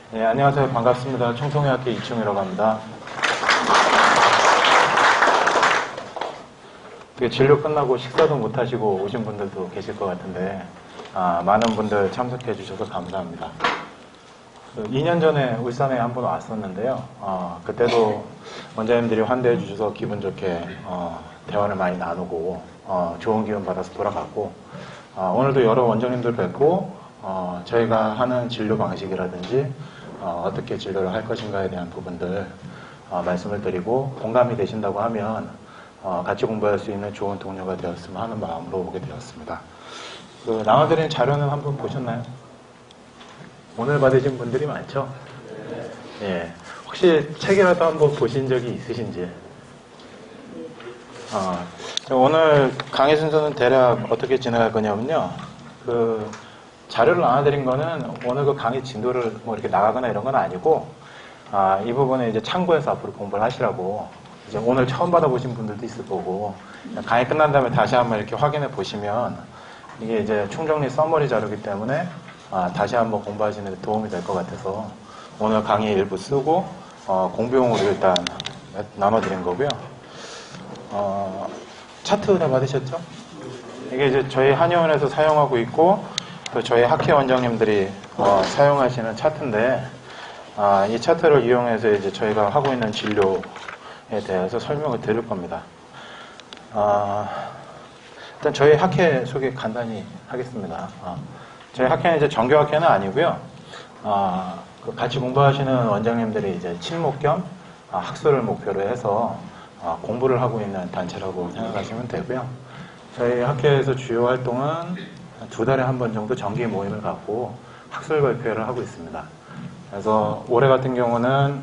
네, 안녕하세요. 반갑습니다. 청송의학회 이충이라고 합니다. 진료 끝나고 식사도 못 하시고 오신 분들도 계실 것 같은데 많은 분들 참석해 주셔서 감사합니다. 2년 전에 울산에 한번 왔었는데요. 그때도 원장님들이 환대해 주셔서 기분 좋게 대화를 많이 나누고 좋은 기운 받아서 돌아갔고 오늘도 여러 원장님들 뵙고 저희가 하는 진료 방식이라든지 어떻게 진료를 할 것인가에 대한 부분들 말씀을 드리고 공감이 되신다고 하면 같이 공부할 수 있는 좋은 동료가 되었으면 하는 마음으로 오게 되었습니다. 나눠드린 자료는 한번 보셨나요? 오늘 받으신 분들이 많죠? 예. 혹시 책이라도 한번 보신 적이 있으신지? 오늘 강의 순서는 대략 어떻게 진행할 거냐면요. 자료를 나눠드린 거는 오늘 강의 진도를 이렇게 나가거나 이런 건 아니고, 이 부분은 이제 참고해서 앞으로 공부를 하시라고, 이제 오늘 처음 받아보신 분들도 있을 거고, 강의 끝난 다음에 다시 한번 이렇게 확인해 보시면, 이게 이제 총정리 서머리 자료이기 때문에, 다시 한번 공부하시는 데 도움이 될 것 같아서, 오늘 강의 일부 쓰고, 공부용으로 일단 나눠드린 거고요. 차트 다 받으셨죠? 이게 이제 저희 한의원에서 사용하고 있고, 저희 학회 원장님들이 사용하시는 차트인데, 이 차트를 이용해서 이제 저희가 하고 있는 진료에 대해서 설명을 드릴 겁니다. 일단 저희 학회 소개 간단히 하겠습니다. 저희 학회는 이제 정규학회는 아니고요. 같이 공부하시는 원장님들이 이제 친목 겸 학술을 목표로 해서 공부를 하고 있는 단체라고 생각하시면 되고요. 저희 학회에서 주요 활동은 2달에 한 번 정도 정기 모임을 갖고 학술 발표를 하고 있습니다. 그래서 올해 같은 경우는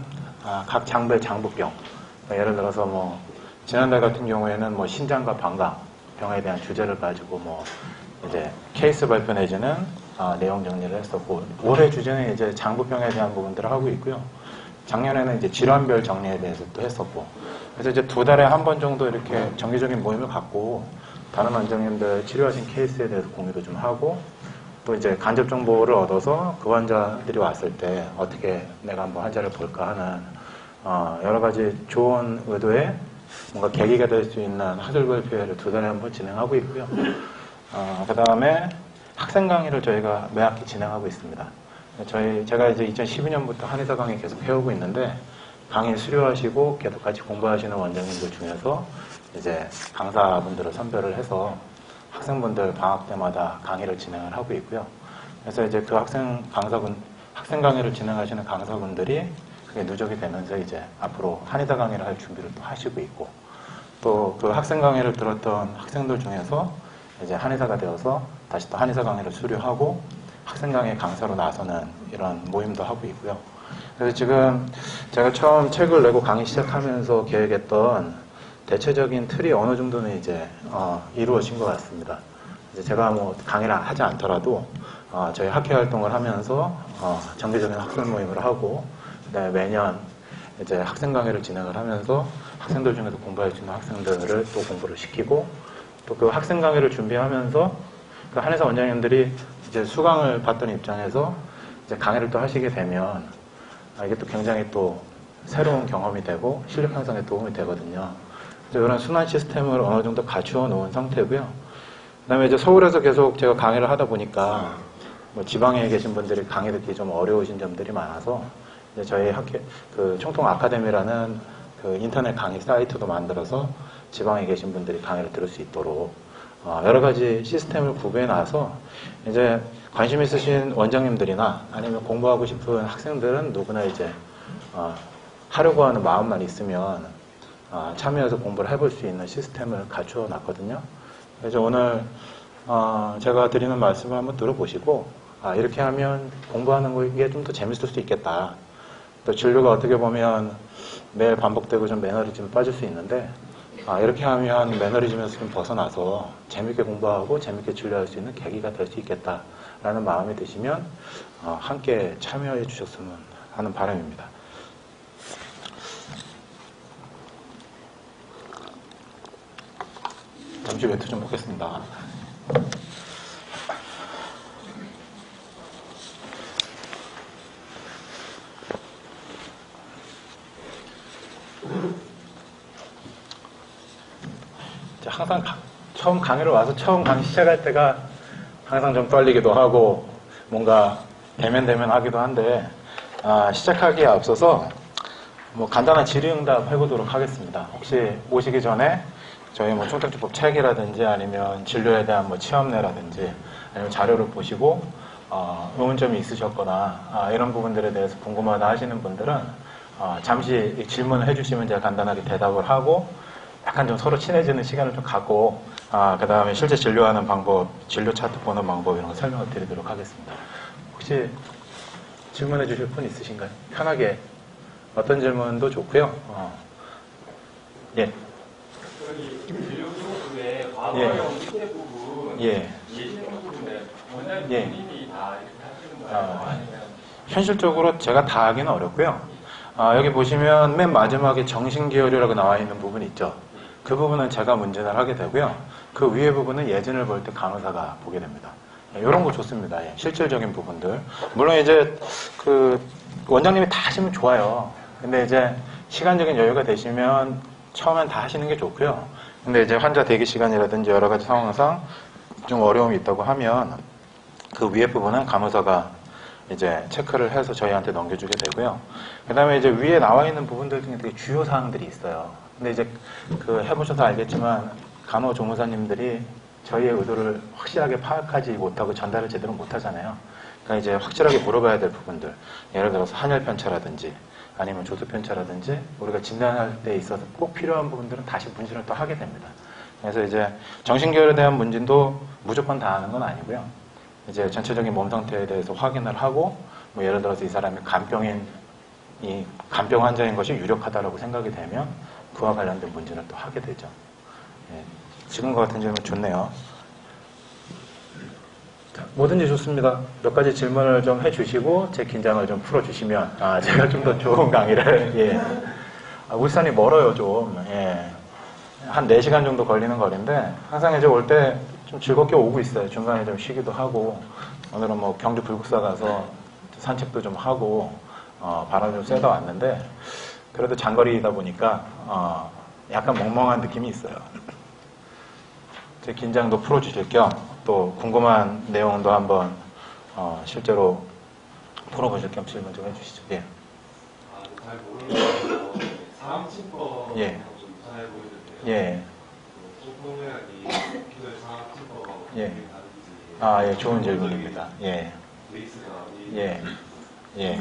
각 장별 장부병, 예를 들어서 지난달 같은 경우에는 신장과 방광병에 대한 주제를 가지고 이제 케이스 발표 내지는 내용 정리를 했었고, 올해 주제는 이제 장부병에 대한 부분들을 하고 있고요. 작년에는 이제 질환별 정리에 대해서 또 했었고, 그래서 이제 2달에 한 번 정도 이렇게 정기적인 모임을 갖고 다른 원장님들 치료하신 케이스에 대해서 공유도 좀 하고, 또 이제 간접 정보를 얻어서 그 환자들이 왔을 때 어떻게 내가 한번 환자를 볼까 하는 여러 가지 좋은 의도의 뭔가 계기가 될 수 있는 학술 발표회를 2달에 한 번 진행하고 있고요. 그 다음에 학생 강의를 저희가 매 학기 진행하고 있습니다. 제가 이제 2012년부터 한의사 강의 계속 해오고 있는데, 강의 수료하시고 계속 같이 공부하시는 원장님들 중에서 이제 강사분들을 선별을 해서 학생분들 방학 때마다 강의를 진행을 하고 있고요. 그래서 이제 그 학생 강의를 진행하시는 강사분들이 그게 누적이 되면서 이제 앞으로 한의사 강의를 할 준비를 또 하시고 있고, 또 그 학생 강의를 들었던 학생들 중에서 이제 한의사가 되어서 다시 또 한의사 강의를 수료하고 학생 강의 강사로 나서는 이런 모임도 하고 있고요. 그래서 지금 제가 처음 책을 내고 강의 시작하면서 계획했던 대체적인 틀이 어느 정도는 이제 이루어진 것 같습니다. 이제 제가 강의를 하지 않더라도 저희 학회 활동을 하면서 정기적인 학술 모임을 하고, 그다음에 매년 이제 학생 강의를 진행을 하면서 학생들 중에서 공부할 수 있는 학생들을 또 공부를 시키고, 또 그 학생 강의를 준비하면서 그 한의사 원장님들이 이제 수강을 받던 입장에서 이제 강의를 또 하시게 되면 이게 또 굉장히 또 새로운 경험이 되고 실력 향상에 도움이 되거든요. 그래서 이런 순환 시스템을 어느 정도 갖추어 놓은 상태고요. 그 다음에 이제 서울에서 계속 제가 강의를 하다 보니까 지방에 계신 분들이 강의 듣기 좀 어려우신 점들이 많아서 이제 저희 학회, 총통 아카데미라는 인터넷 강의 사이트도 만들어서 지방에 계신 분들이 강의를 들을 수 있도록 여러 가지 시스템을 구비해 놔서 이제 관심 있으신 원장님들이나 아니면 공부하고 싶은 학생들은 누구나 이제 하려고 하는 마음만 있으면 참여해서 공부를 해볼 수 있는 시스템을 갖추어 놨거든요. 그래서 오늘 제가 드리는 말씀을 한번 들어보시고 이렇게 하면 공부하는 게 좀 더 재밌을 수 있겠다. 또 진료가 어떻게 보면 매일 반복되고 좀 매너리즘에 빠질 수 있는데 이렇게 하면 매너리즘에서 좀 벗어나서 재밌게 공부하고 재밌게 진료할 수 있는 계기가 될 수 있겠다라는 마음이 드시면 함께 참여해 주셨으면 하는 바람입니다. 잠시 멘트 좀 보겠습니다. 항상 처음 강의를 와서 처음 강의 시작할 때가 항상 좀 떨리기도 하고 뭔가 대면대면하기도 한데 시작하기에 앞서서 뭐 간단한 질의응답 해보도록 하겠습니다. 혹시 오시기 전에 저희 뭐 총통치법 책이라든지 아니면 진료에 대한 뭐 취업내라든지 아니면 자료를 보시고 의문점이 있으셨거나 이런 부분들에 대해서 궁금하다 하시는 분들은 잠시 질문을 해주시면 제가 간단하게 대답을 하고 약간 좀 서로 친해지는 시간을 좀 갖고 그 다음에 실제 진료하는 방법, 진료 차트 보는 방법 이런 거 설명을 드리도록 하겠습니다. 혹시 질문해 주실 분 있으신가요? 편하게 어떤 질문도 좋고요. 예. 진료 중에 과거형 밑에 부분, 예시는 부분에 원장님 본인이 다 이렇게 하시는 거예요? 아니면 현실적으로 제가 다 하기는 어렵고요. 여기 보시면 맨 마지막에 정신기혈이라고 나와 있는 부분이 있죠. 그 부분은 제가 문진을 하게 되고요. 그 위에 부분은 예진을 볼 때 간호사가 보게 됩니다. 이런 거 좋습니다. 실질적인 부분들. 물론 이제 그 원장님이 다 하시면 좋아요. 근데 이제 시간적인 여유가 되시면 처음엔 다 하시는 게 좋고요. 근데 이제 환자 대기 시간이라든지 여러 가지 상황상 좀 어려움이 있다고 하면 그 위에 부분은 간호사가 이제 체크를 해서 저희한테 넘겨주게 되고요. 그 다음에 이제 위에 나와 있는 부분들 중에 되게 주요 사항들이 있어요. 근데 이제 그 해보셔서 알겠지만 간호조무사님들이 저희의 의도를 확실하게 파악하지 못하고 전달을 제대로 못하잖아요. 그러니까 이제 확실하게 물어봐야 될 부분들, 예를 들어서 한열 편차라든지 아니면 조수 편차라든지 우리가 진단할 때 있어서 꼭 필요한 부분들은 다시 문진을 또 하게 됩니다. 그래서 이제 정신계열에 대한 문진도 무조건 다 하는 건 아니고요. 이제 전체적인 몸 상태에 대해서 확인을 하고 뭐 예를 들어서 이 사람이 간병 환자인 것이 유력하다라고 생각이 되면 그와 관련된 문진을 또 하게 되죠. 지금과 같은 질문 좋네요. 자, 뭐든지 좋습니다. 몇 가지 질문을 좀 해주시고 제 긴장을 좀 풀어주시면 제가 좀 더 좋은 강의를 울산이 멀어요 좀. 한 4시간 정도 걸리는 거리인데 항상 이제 올 때 좀 즐겁게 오고 있어요. 중간에 좀 쉬기도 하고 오늘은 뭐 경주 불국사 가서 산책도 좀 하고 바람 좀 쐬다 왔는데 그래도 장거리이다 보니까 약간 멍멍한 느낌이 있어요. 제 긴장도 풀어주실 겸 또 궁금한 내용도 한번 실제로 풀어보실 겸 질문 좀 해주시죠. 예. 잘 모르는 사암침법 좀 잘 보이는데요. 예. 소통의학이 기존의 사암침법 예. 다른지. 예, 좋은 질문입니다. 예. 베이스가 예.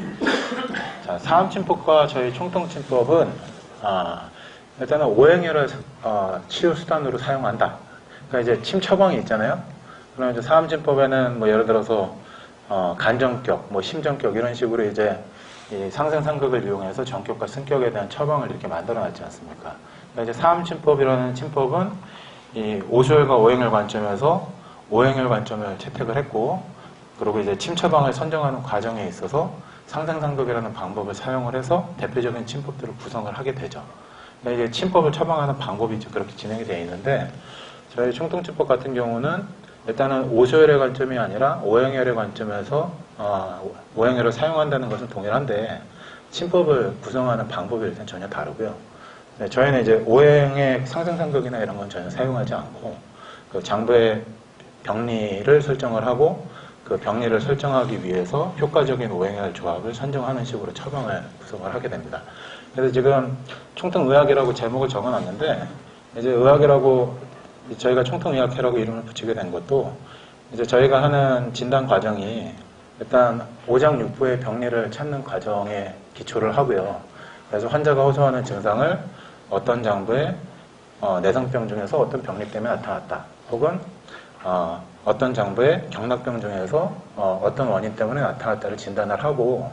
자, 사암침법과 저희 총통침법은 일단은 오행혈을 치유 수단으로 사용한다. 그러니까 이제 침 처방이 있잖아요. 그럼 이제 사암침법에는 뭐 예를 들어서 간정격, 뭐 심정격 이런 식으로 이제 이 상생상극을 이용해서 정격과 승격에 대한 처방을 이렇게 만들어놨지 않습니까? 그러니까 이제 사암침법이라는 침법은 이 오수혈과 오행혈 관점에서 오행혈 관점을 채택을 했고, 그리고 이제 침 처방을 선정하는 과정에 있어서 상생상극이라는 방법을 사용을 해서 대표적인 침법들을 구성을 하게 되죠. 그러니까 이제 침법을 처방하는 방법이 이제 그렇게 진행이 되어 있는데, 저희 총통침법 같은 경우는 일단은 오수혈의 관점이 아니라 오행혈의 관점에서 오행혈을 사용한다는 것은 동일한데 침법을 구성하는 방법이 일단 전혀 다르고요. 네, 저희는 이제 오행의 상생상극이나 이런 건 전혀 사용하지 않고 그 장부의 병리를 설정을 하고 그 병리를 설정하기 위해서 효과적인 오행혈 조합을 선정하는 식으로 처방을 구성을 하게 됩니다. 그래서 지금 총통의학이라고 제목을 적어놨는데 이제 의학이라고 저희가 총통의학회라고 이름을 붙이게 된 것도 이제 저희가 하는 진단 과정이 일단 오장육부의 병리를 찾는 과정에 기초를 하고요. 그래서 환자가 호소하는 증상을 어떤 장부의 내성병 중에서 어떤 병리 때문에 나타났다. 혹은 어떤 장부의 경락병 중에서 어떤 원인 때문에 나타났다를 진단을 하고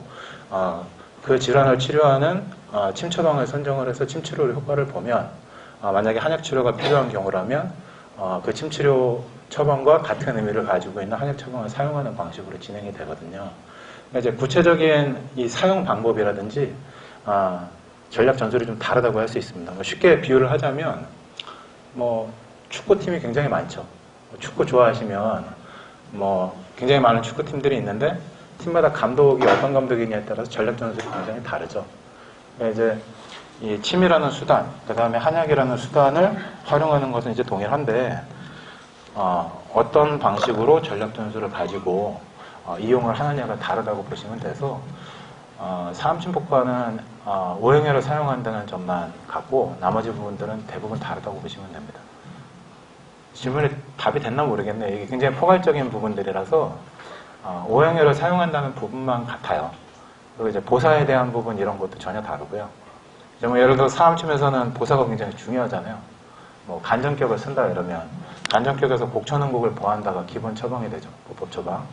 그 질환을 치료하는 침 처방을 선정을 해서 침 치료의 효과를 보면 만약에 한약 치료가 필요한 경우라면 그 침 치료 처방과 같은 의미를 가지고 있는 한약 처방을 사용하는 방식으로 진행이 되거든요. 그러니까 이제 구체적인 이 사용 방법이라든지 전략 전술이 좀 다르다고 할 수 있습니다. 뭐 쉽게 비유를 하자면 뭐 축구팀이 굉장히 많죠. 축구 좋아하시면 뭐 굉장히 많은 축구팀들이 있는데 팀마다 감독이 어떤 감독이냐에 따라서 전략 전술이 굉장히 다르죠. 그러니까 이제 이 침이라는 수단, 그 다음에 한약이라는 수단을 활용하는 것은 이제 동일한데, 어떤 방식으로 전략 전술을 가지고 이용을 하느냐가 다르다고 보시면 돼서, 사암침복과는 오행혈을 사용한다는 점만 같고, 나머지 부분들은 대부분 다르다고 보시면 됩니다. 질문에 답이 됐나 모르겠네요. 이게 굉장히 포괄적인 부분들이라서, 오행혈을 사용한다는 부분만 같아요. 그리고 이제 보사에 대한 부분 이런 것도 전혀 다르고요. 뭐 예를 들어 사암침에서는 보사가 굉장히 중요하잖아요. 뭐 간전격을 쓴다 이러면 간전격에서 곡천은곡을 보한다가 기본 처방이 되죠. 보법 처방.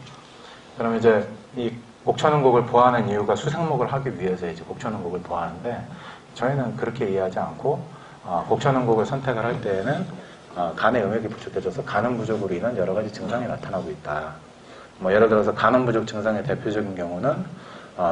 그럼 이제 이 곡천은곡을 보하는 이유가 수생목을 하기 위해서 이제 곡천은곡을 보하는데 저희는 그렇게 이해하지 않고 곡천은곡을 선택을 할 때에는 간의 음액이 부족해져서 간음 부족으로 인한 여러 가지 증상이 나타나고 있다. 뭐 예를 들어서 간음 부족 증상의 대표적인 경우는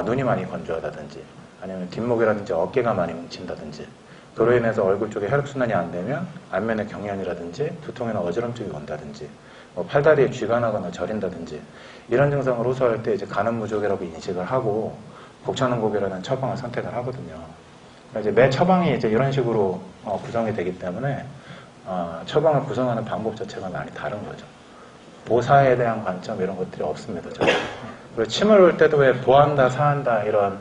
눈이 많이 건조하다든지 아니면 뒷목이라든지 어깨가 많이 뭉친다든지 그로 인해서 얼굴 쪽에 혈액순환이 안 되면 안면에 경련이라든지 두통이나 어지럼증이 온다든지 뭐 팔다리에 쥐가 나거나 저린다든지 이런 증상을 호소할 때 이제 간음 부족이라고 인식을 하고 곡천은곡이라는 처방을 선택을 하거든요. 그러니까 이제 매 처방이 이제 이런 식으로 구성이 되기 때문에 처방을 구성하는 방법 자체가 많이 다른 거죠. 보사에 대한 관점 이런 것들이 없습니다. 그리고 침을 놓을 때도 왜 보한다, 사한다 이런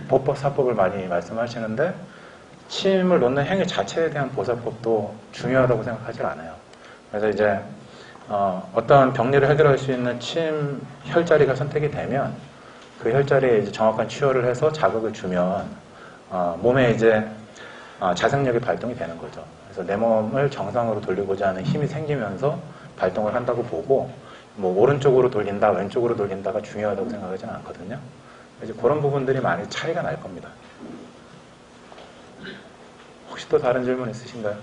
보법, 사법을 많이 말씀하시는데 침을 놓는 행위 자체에 대한 보사법도 중요하다고 생각하지 않아요. 그래서 이제 어떤 병리를 해결할 수 있는 침 혈자리가 선택이 되면 그 혈자리에 이제 정확한 치료를 해서 자극을 주면 몸에 이제 자생력이 발동이 되는 거죠. 그래서 내 몸을 정상으로 돌리고자 하는 힘이 생기면서 발동을 한다고 보고 뭐 오른쪽으로 돌린다, 왼쪽으로 돌린다가 중요하다고 생각하지는 않거든요. 이제 그런 부분들이 많이 차이가 날 겁니다. 혹시 또 다른 질문 있으신가요?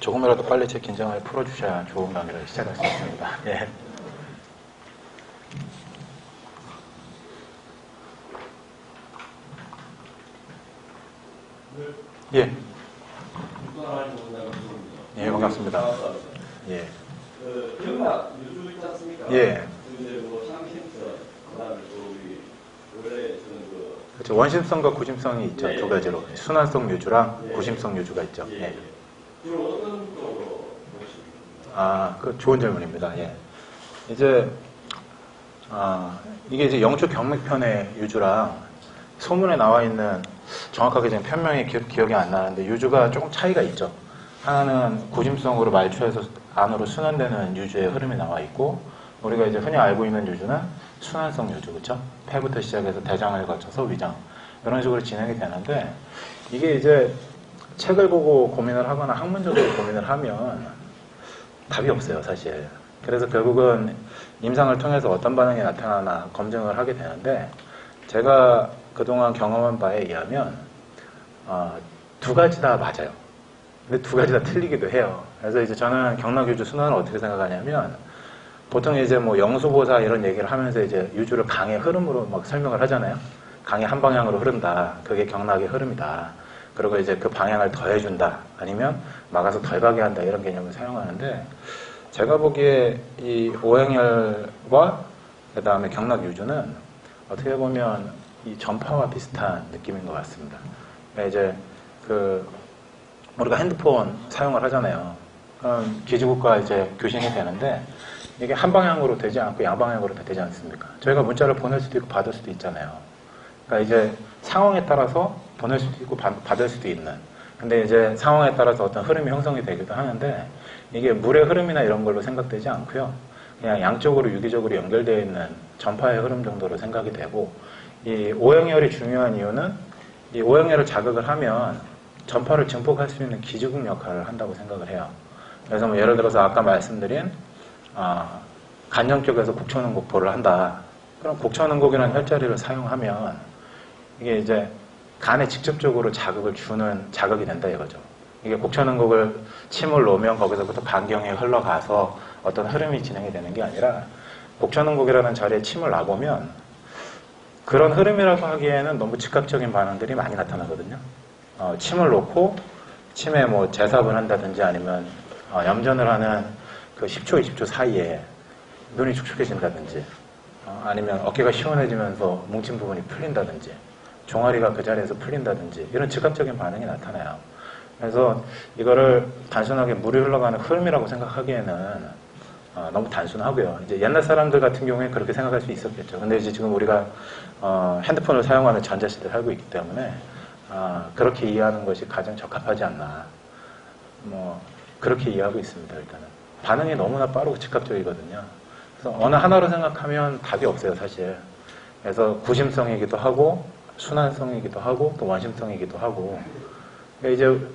조금이라도 빨리 제 긴장을 풀어주셔야 좋은 강의를 시작할 수 있습니다. 예. 예. 예, 반갑습니다. 예. 경락 유주 있지 않습니까? 예. 뭐 상심성, 그다음에 또 우리 원래 저는 그렇죠. 원심성과 구심성이 있죠. 두 가지로. 순환성 유주랑 구심성 유주가 있죠. 예. 주로 어떤 쪽으로 보십니까? 그 좋은 질문입니다. 예. 이제 이게 이제 영주 경맥편의 유주랑 소문에 나와 있는 정확하게 지금 편명이 기억이 안 나는데 유주가 조금 차이가 있죠. 하나는 구심성으로 말초에서 안으로 순환되는 유주의 흐름이 나와 있고 우리가 이제 흔히 알고 있는 유주는 순환성 유주, 그렇죠? 폐부터 시작해서 대장을 거쳐서 위장 이런 식으로 진행이 되는데 이게 이제 책을 보고 고민을 하거나 학문적으로 고민을 하면 답이 없어요, 사실. 그래서 결국은 임상을 통해서 어떤 반응이 나타나나 검증을 하게 되는데 제가 그동안 경험한 바에 의하면 두 가지 다 맞아요. 근데 두 가지 다 틀리기도 해요. 그래서 이제 저는 경락유주 순환을 어떻게 생각하냐면 보통 이제 뭐 영수보사 이런 얘기를 하면서 이제 유주를 강의 흐름으로 막 설명을 하잖아요. 강의 한 방향으로 흐른다. 그게 경락의 흐름이다. 그리고 이제 그 방향을 더해준다. 아니면 막아서 덜 가게 한다. 이런 개념을 사용하는데 제가 보기에 이 오행혈과 그 다음에 경락유주는 어떻게 보면 이 전파와 비슷한 느낌인 것 같습니다. 그러니까 이제 우리가 핸드폰 사용을 하잖아요. 그럼 기지국과 이제 교신이 되는데 이게 한 방향으로 되지 않고 양방향으로 되지 않습니까? 저희가 문자를 보낼 수도 있고 받을 수도 있잖아요. 그러니까 이제 상황에 따라서 보낼 수도 있고 받을 수도 있는. 근데 이제 상황에 따라서 어떤 흐름이 형성이 되기도 하는데 이게 물의 흐름이나 이런 걸로 생각되지 않고요. 그냥 양쪽으로 유기적으로 연결되어 있는 전파의 흐름 정도로 생각이 되고 이 오행혈이 중요한 이유는 이 오행혈을 자극을 하면 전파를 증폭할 수 있는 기지국 역할을 한다고 생각을 해요. 그래서 뭐 예를 들어서 아까 말씀드린 간전격에서 곡천은곡보를 한다. 그럼 곡천은곡이라는 혈자리를 사용하면 이게 이제 간에 직접적으로 자극을 주는 자극이 된다 이거죠. 이게 곡천은곡을 침을 놓으면 거기서부터 간경에 흘러가서 어떤 흐름이 진행이 되는 게 아니라 곡천은곡이라는 자리에 침을 놔보면 그런 흐름이라고 하기에는 너무 즉각적인 반응들이 많이 나타나거든요. 침을 놓고 침에 뭐 제삽을 한다든지 아니면 염전을 하는 그 10초, 20초 사이에 눈이 축축해진다든지 아니면 어깨가 시원해지면서 뭉친 부분이 풀린다든지 종아리가 그 자리에서 풀린다든지 이런 즉각적인 반응이 나타나요. 그래서 이거를 단순하게 물이 흘러가는 흐름이라고 생각하기에는 너무 단순하고요. 이제 옛날 사람들 같은 경우에 그렇게 생각할 수 있었겠죠. 근데 이제 지금 우리가 핸드폰을 사용하는 전자시대에 살고 있기 때문에 그렇게 이해하는 것이 가장 적합하지 않나. 뭐 그렇게 이해하고 있습니다. 일단은 반응이 너무나 빠르고 즉각적이거든요. 그래서 어느 하나로 생각하면 답이 없어요, 사실. 그래서 구심성이기도 하고 순환성이기도 하고 또 원심성이기도 하고. 그러니까 이제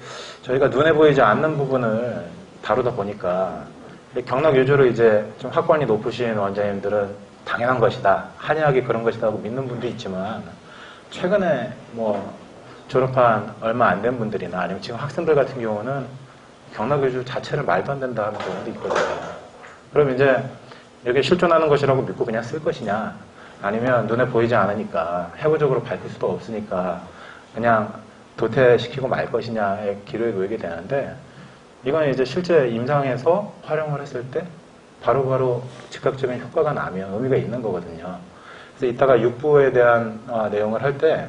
저희가 눈에 보이지 않는 부분을 다루다 보니까 경락 위주로 이제 좀 학관이 높으신 원장님들은 당연한 것이다, 한의학이 그런 것이다 하고 믿는 분도 있지만 최근에 뭐 졸업한 얼마 안 된 분들이나 아니면 지금 학생들 같은 경우는 경락 위주 자체를 말도 안 된다 하는 경우도 있거든요. 그럼 이제 이렇게 실존하는 것이라고 믿고 그냥 쓸 것이냐, 아니면 눈에 보이지 않으니까 해부적으로 밝힐 수도 없으니까 그냥 도태시키고 말 것이냐의 기로에 놓이게 되는데, 이건 이제 실제 임상에서 활용을 했을 때 바로바로 즉각적인 효과가 나면 의미가 있는 거거든요. 그래서 이따가 육부에 대한 내용을 할 때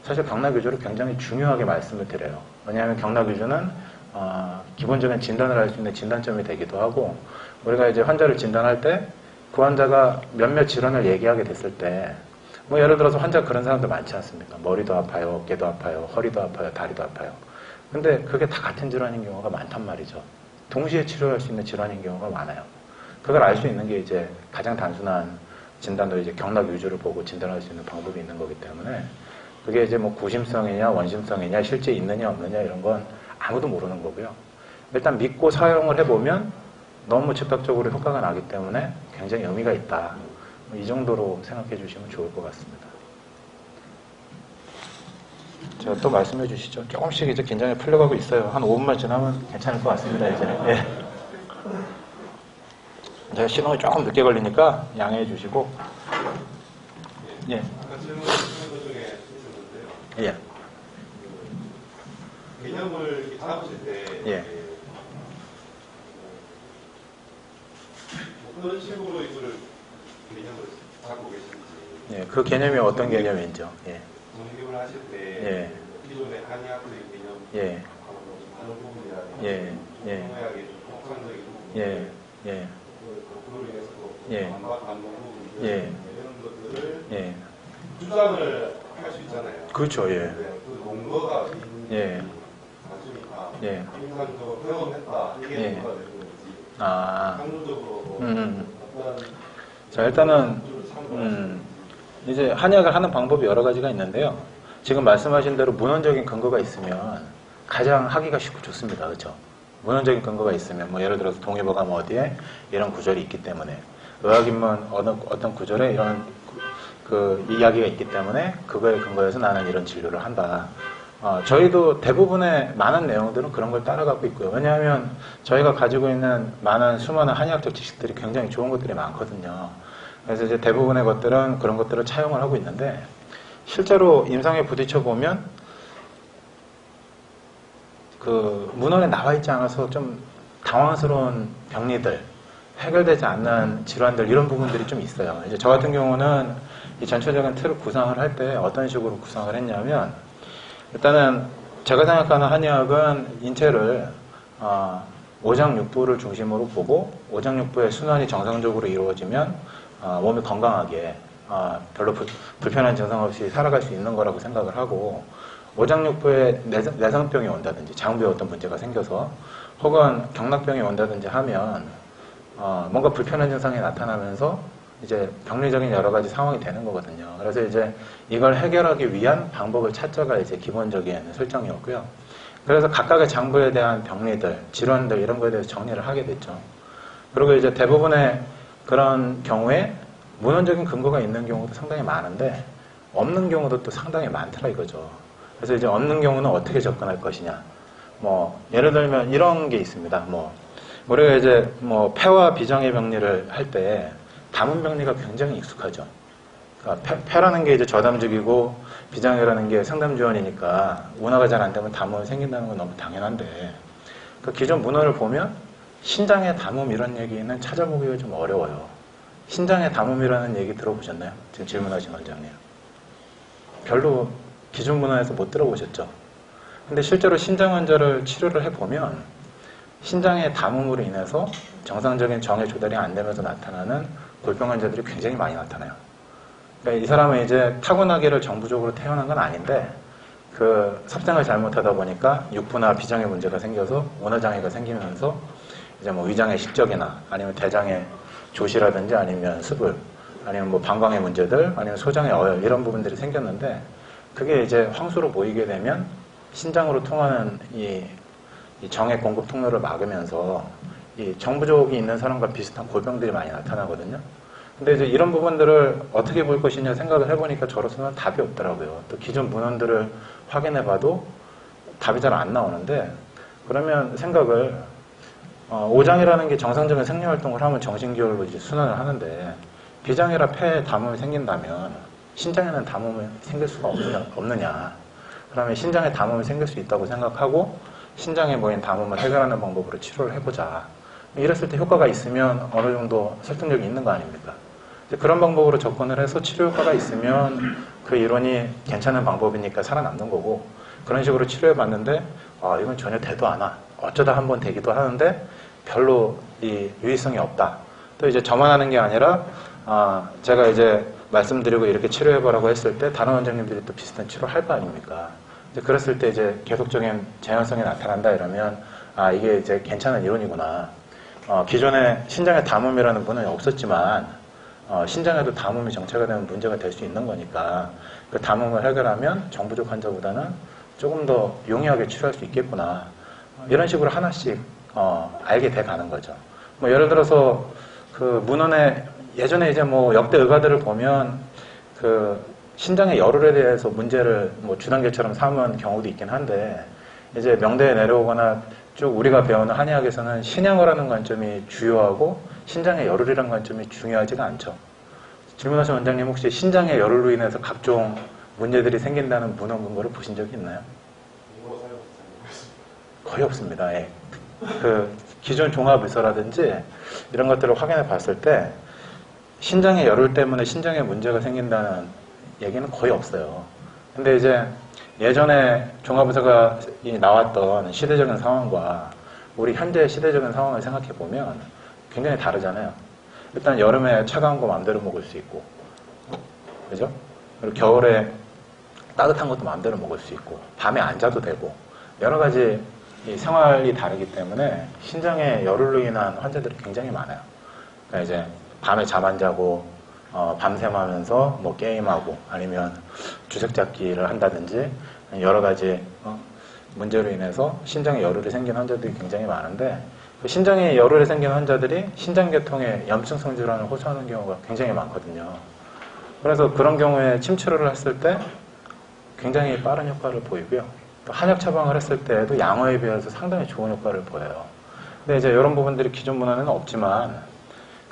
사실 경락 위주를 굉장히 중요하게 말씀을 드려요. 왜냐하면 경락 위주는 기본적인 진단을 할 수 있는 진단점이 되기도 하고, 우리가 이제 환자를 진단할 때 그 환자가 몇몇 질환을 얘기하게 됐을 때, 뭐 예를 들어서 환자가 그런 사람들 많지 않습니까? 머리도 아파요, 어깨도 아파요, 허리도 아파요, 다리도 아파요. 근데 그게 다 같은 질환인 경우가 많단 말이죠. 동시에 치료할 수 있는 질환인 경우가 많아요. 그걸 알 수 있는 게 이제 가장 단순한 진단도 이제 경락 위주를 보고 진단할 수 있는 방법이 있는 거기 때문에, 그게 이제 뭐 구심성이냐 원심성이냐 실제 있느냐 없느냐 이런 건 아무도 모르는 거고요. 일단 믿고 사용을 해보면 너무 즉각적으로 효과가 나기 때문에 굉장히 의미가 있다. 이 정도로 생각해 주시면 좋을 것 같습니다. 제가 또 말씀해 주시죠. 조금씩 이제 긴장이 풀려가고 있어요. 한 5분만 지나면 괜찮을 것 같습니다, 이제. 예. 제가 시동이 조금 늦게 걸리니까 양해해 주시고. 예. 아까 질문 것 중에 있었는데요. 예. 개념을 이렇게 잡으실 때 예. 어떤 식으로 이거를 개념을 잡고 계신지, 예. 그 개념이 어떤 개념인지요? 예. 정립을 하실 때 예. 기존의 한의학적인 개념, 예. 다른 부분이라든지 예. 예. 동의학의 독창적인 부분, 예. 예. 그로 인해서 예. 반박받는 부분, 예. 이런 것들을 예. 주장을 할 수 있잖아요. 그렇죠, 예. 네, 그 논거가 있는지, 예. 맞으니까 예. 임상적으로 경험했다, 이게 예. 논거가 되는 건지, 아. 강조적으로 어떤 자, 일단은, 기준을 참고하시는지. 이제 한의학을 하는 방법이 여러 가지가 있는데요. 지금 말씀하신 대로 문헌적인 근거가 있으면 가장 하기가 쉽고 좋습니다. 그렇죠? 문헌적인 근거가 있으면, 뭐 예를 들어서 동의보감 어디에 이런 구절이 있기 때문에, 의학인문 어떤 구절에 이런 그 이야기가 있기 때문에 그거에 근거해서 나는 이런 진료를 한다. 저희도 대부분의 많은 내용들은 그런 걸 따라가고 있고요. 왜냐하면 저희가 가지고 있는 많은 수많은 한의학적 지식들이 굉장히 좋은 것들이 많거든요. 그래서 이제 대부분의 것들은 그런 것들을 차용을 하고 있는데, 실제로 임상에 부딪혀 보면 그 문헌에 나와 있지 않아서 좀 당황스러운 병리들, 해결되지 않는 질환들, 이런 부분들이 좀 있어요. 이제 저 같은 경우는 이 전체적인 틀을 구상을 할 때 어떤 식으로 구상을 했냐면, 일단은 제가 생각하는 한의학은 인체를 오장육부를 중심으로 보고, 오장육부의 순환이 정상적으로 이루어지면 몸이 건강하게 별로 불편한 증상 없이 살아갈 수 있는 거라고 생각을 하고, 오장육부에 내성병이 온다든지 장부에 어떤 문제가 생겨서 혹은 경락병이 온다든지 하면 뭔가 불편한 증상이 나타나면서 이제 병리적인 여러 가지 상황이 되는 거거든요. 그래서 이제 이걸 해결하기 위한 방법을 찾자가 이제 기본적인 설정이었고요. 그래서 각각의 장부에 대한 병리들, 질환들 이런 거에 대해서 정리를 하게 됐죠. 그리고 이제 대부분의 그런 경우에 문헌적인 근거가 있는 경우도 상당히 많은데 없는 경우도 또 상당히 많더라 이거죠. 그래서 이제 없는 경우는 어떻게 접근할 것이냐. 뭐 예를 들면 이런 게 있습니다. 뭐 우리가 이제 뭐 폐와 비장의 병리를 할 때 담은 병리가 굉장히 익숙하죠. 그러니까 폐라는 게 이제 저담죽이고 비장이라는 게 상담지원이니까 운화가 잘 안 되면 담음이 생긴다는 건 너무 당연한데, 그 기존 문헌을 보면 신장의 담음 이런 얘기는 찾아보기가 좀 어려워요. 신장의 담음이라는 얘기 들어보셨나요? 지금 질문하신 원장님. 별로 기존 문화에서 못 들어보셨죠? 근데 실제로 신장 환자를 치료를 해보면 신장의 담음으로 인해서 정상적인 정의 조달이 안 되면서 나타나는 골병 환자들이 굉장히 많이 나타나요. 그러니까 이 사람은 이제 타고나기를 정부적으로 태어난 건 아닌데 그 섭생을 잘못하다 보니까 육부나 비장의 문제가 생겨서 원어장애가 생기면서 이제 뭐 위장의 식적이나 아니면 대장의 조시라든지 아니면 수불 아니면 뭐 방광의 문제들 아니면 소장의 어혈 이런 부분들이 생겼는데 그게 이제 황수로 모이게 되면 신장으로 통하는 이 정의 공급 통로를 막으면서 이 정부족이 있는 사람과 비슷한 골병들이 많이 나타나거든요. 근데 이제 이런 부분들을 어떻게 볼 것이냐 생각을 해보니까 저로서는 답이 없더라고요. 또 기존 문헌들을 확인해봐도 답이 잘 안 나오는데 그러면 생각을 오장이라는 게 정상적인 생리활동을 하면 정신기혈로 이제 순환을 하는데 비장이라 폐에 담음이 생긴다면 신장에는 담음이 생길 수가 없느냐. 그러면 신장에 담음이 생길 수 있다고 생각하고 신장에 모인 담음을 해결하는 방법으로 치료를 해보자. 이랬을 때 효과가 있으면 어느 정도 설득력이 있는 거 아닙니까? 그런 방법으로 접근을 해서 치료 효과가 있으면 그 이론이 괜찮은 방법이니까 살아남는 거고 그런 식으로 치료해봤는데 이건 전혀 되도 않아. 어쩌다 한번 되기도 하는데 별로 이 유의성이 없다. 또 이제 저만 하는 게 아니라 제가 이제 말씀드리고 이렇게 치료해보라고 했을 때 다른 원장님들이 또 비슷한 치료를 할 거 아닙니까? 이제 그랬을 때 이제 계속적인 재현성이 나타난다 이러면 이게 이제 괜찮은 이론이구나. 기존에 신장에 담음이라는 문헌이 없었지만 신장에도 담음이 정체가 되면 문제가 될 수 있는 거니까 그 담음을 해결하면 정부족 환자보다는 조금 더 용이하게 치료할 수 있겠구나. 이런 식으로 하나씩 알게 돼 가는 거죠. 뭐 예를 들어서 그 문헌에 예전에 이제 뭐 역대 의가들을 보면 그 신장의 열흘에 대해서 문제를 뭐 주단계처럼 삼은 경우도 있긴 한데 이제 명대에 내려오거나 쭉 우리가 배우는 한의학에서는 신양을 하는 관점이 주요하고 신장의 열흘이라는 관점이 중요하지가 않죠. 질문하신 원장님 혹시 신장의 열흘로 인해서 각종 문제들이 생긴다는 문헌 근거를 보신 적이 있나요? 거의 없습니다. 예. 그 기존 종합의서라든지 이런 것들을 확인해 봤을 때 신장의 열흘 때문에 신장에 문제가 생긴다는 얘기는 거의 없어요. 근데 이제 예전에 종합의서가 나왔던 시대적인 상황과 우리 현재 시대적인 상황을 생각해 보면 굉장히 다르잖아요. 일단 여름에 차가운 거 마음대로 먹을 수 있고, 그죠? 그리고 겨울에 따뜻한 것도 마음대로 먹을 수 있고, 밤에 안 자도 되고, 여러 가지 이 생활이 다르기 때문에 신장에 열흘로 인한 환자들이 굉장히 많아요. 그러니까 이제 밤에 잠 안 자고 밤샘하면서 뭐 게임하고 아니면 주색잡기를 한다든지 여러 가지 문제로 인해서 신장에 열흘이 생긴 환자들이 굉장히 많은데 그 신장에 열흘이 생긴 환자들이 신장계통에 염증성 질환을 호소하는 경우가 굉장히 많거든요. 그래서 그런 경우에 침치료를 했을 때 굉장히 빠른 효과를 보이고요. 또 한약 처방을 했을 때에도 양호에 비해서 상당히 좋은 효과를 보여요. 근데 이제 이런 부분들이 기존 문헌에는 없지만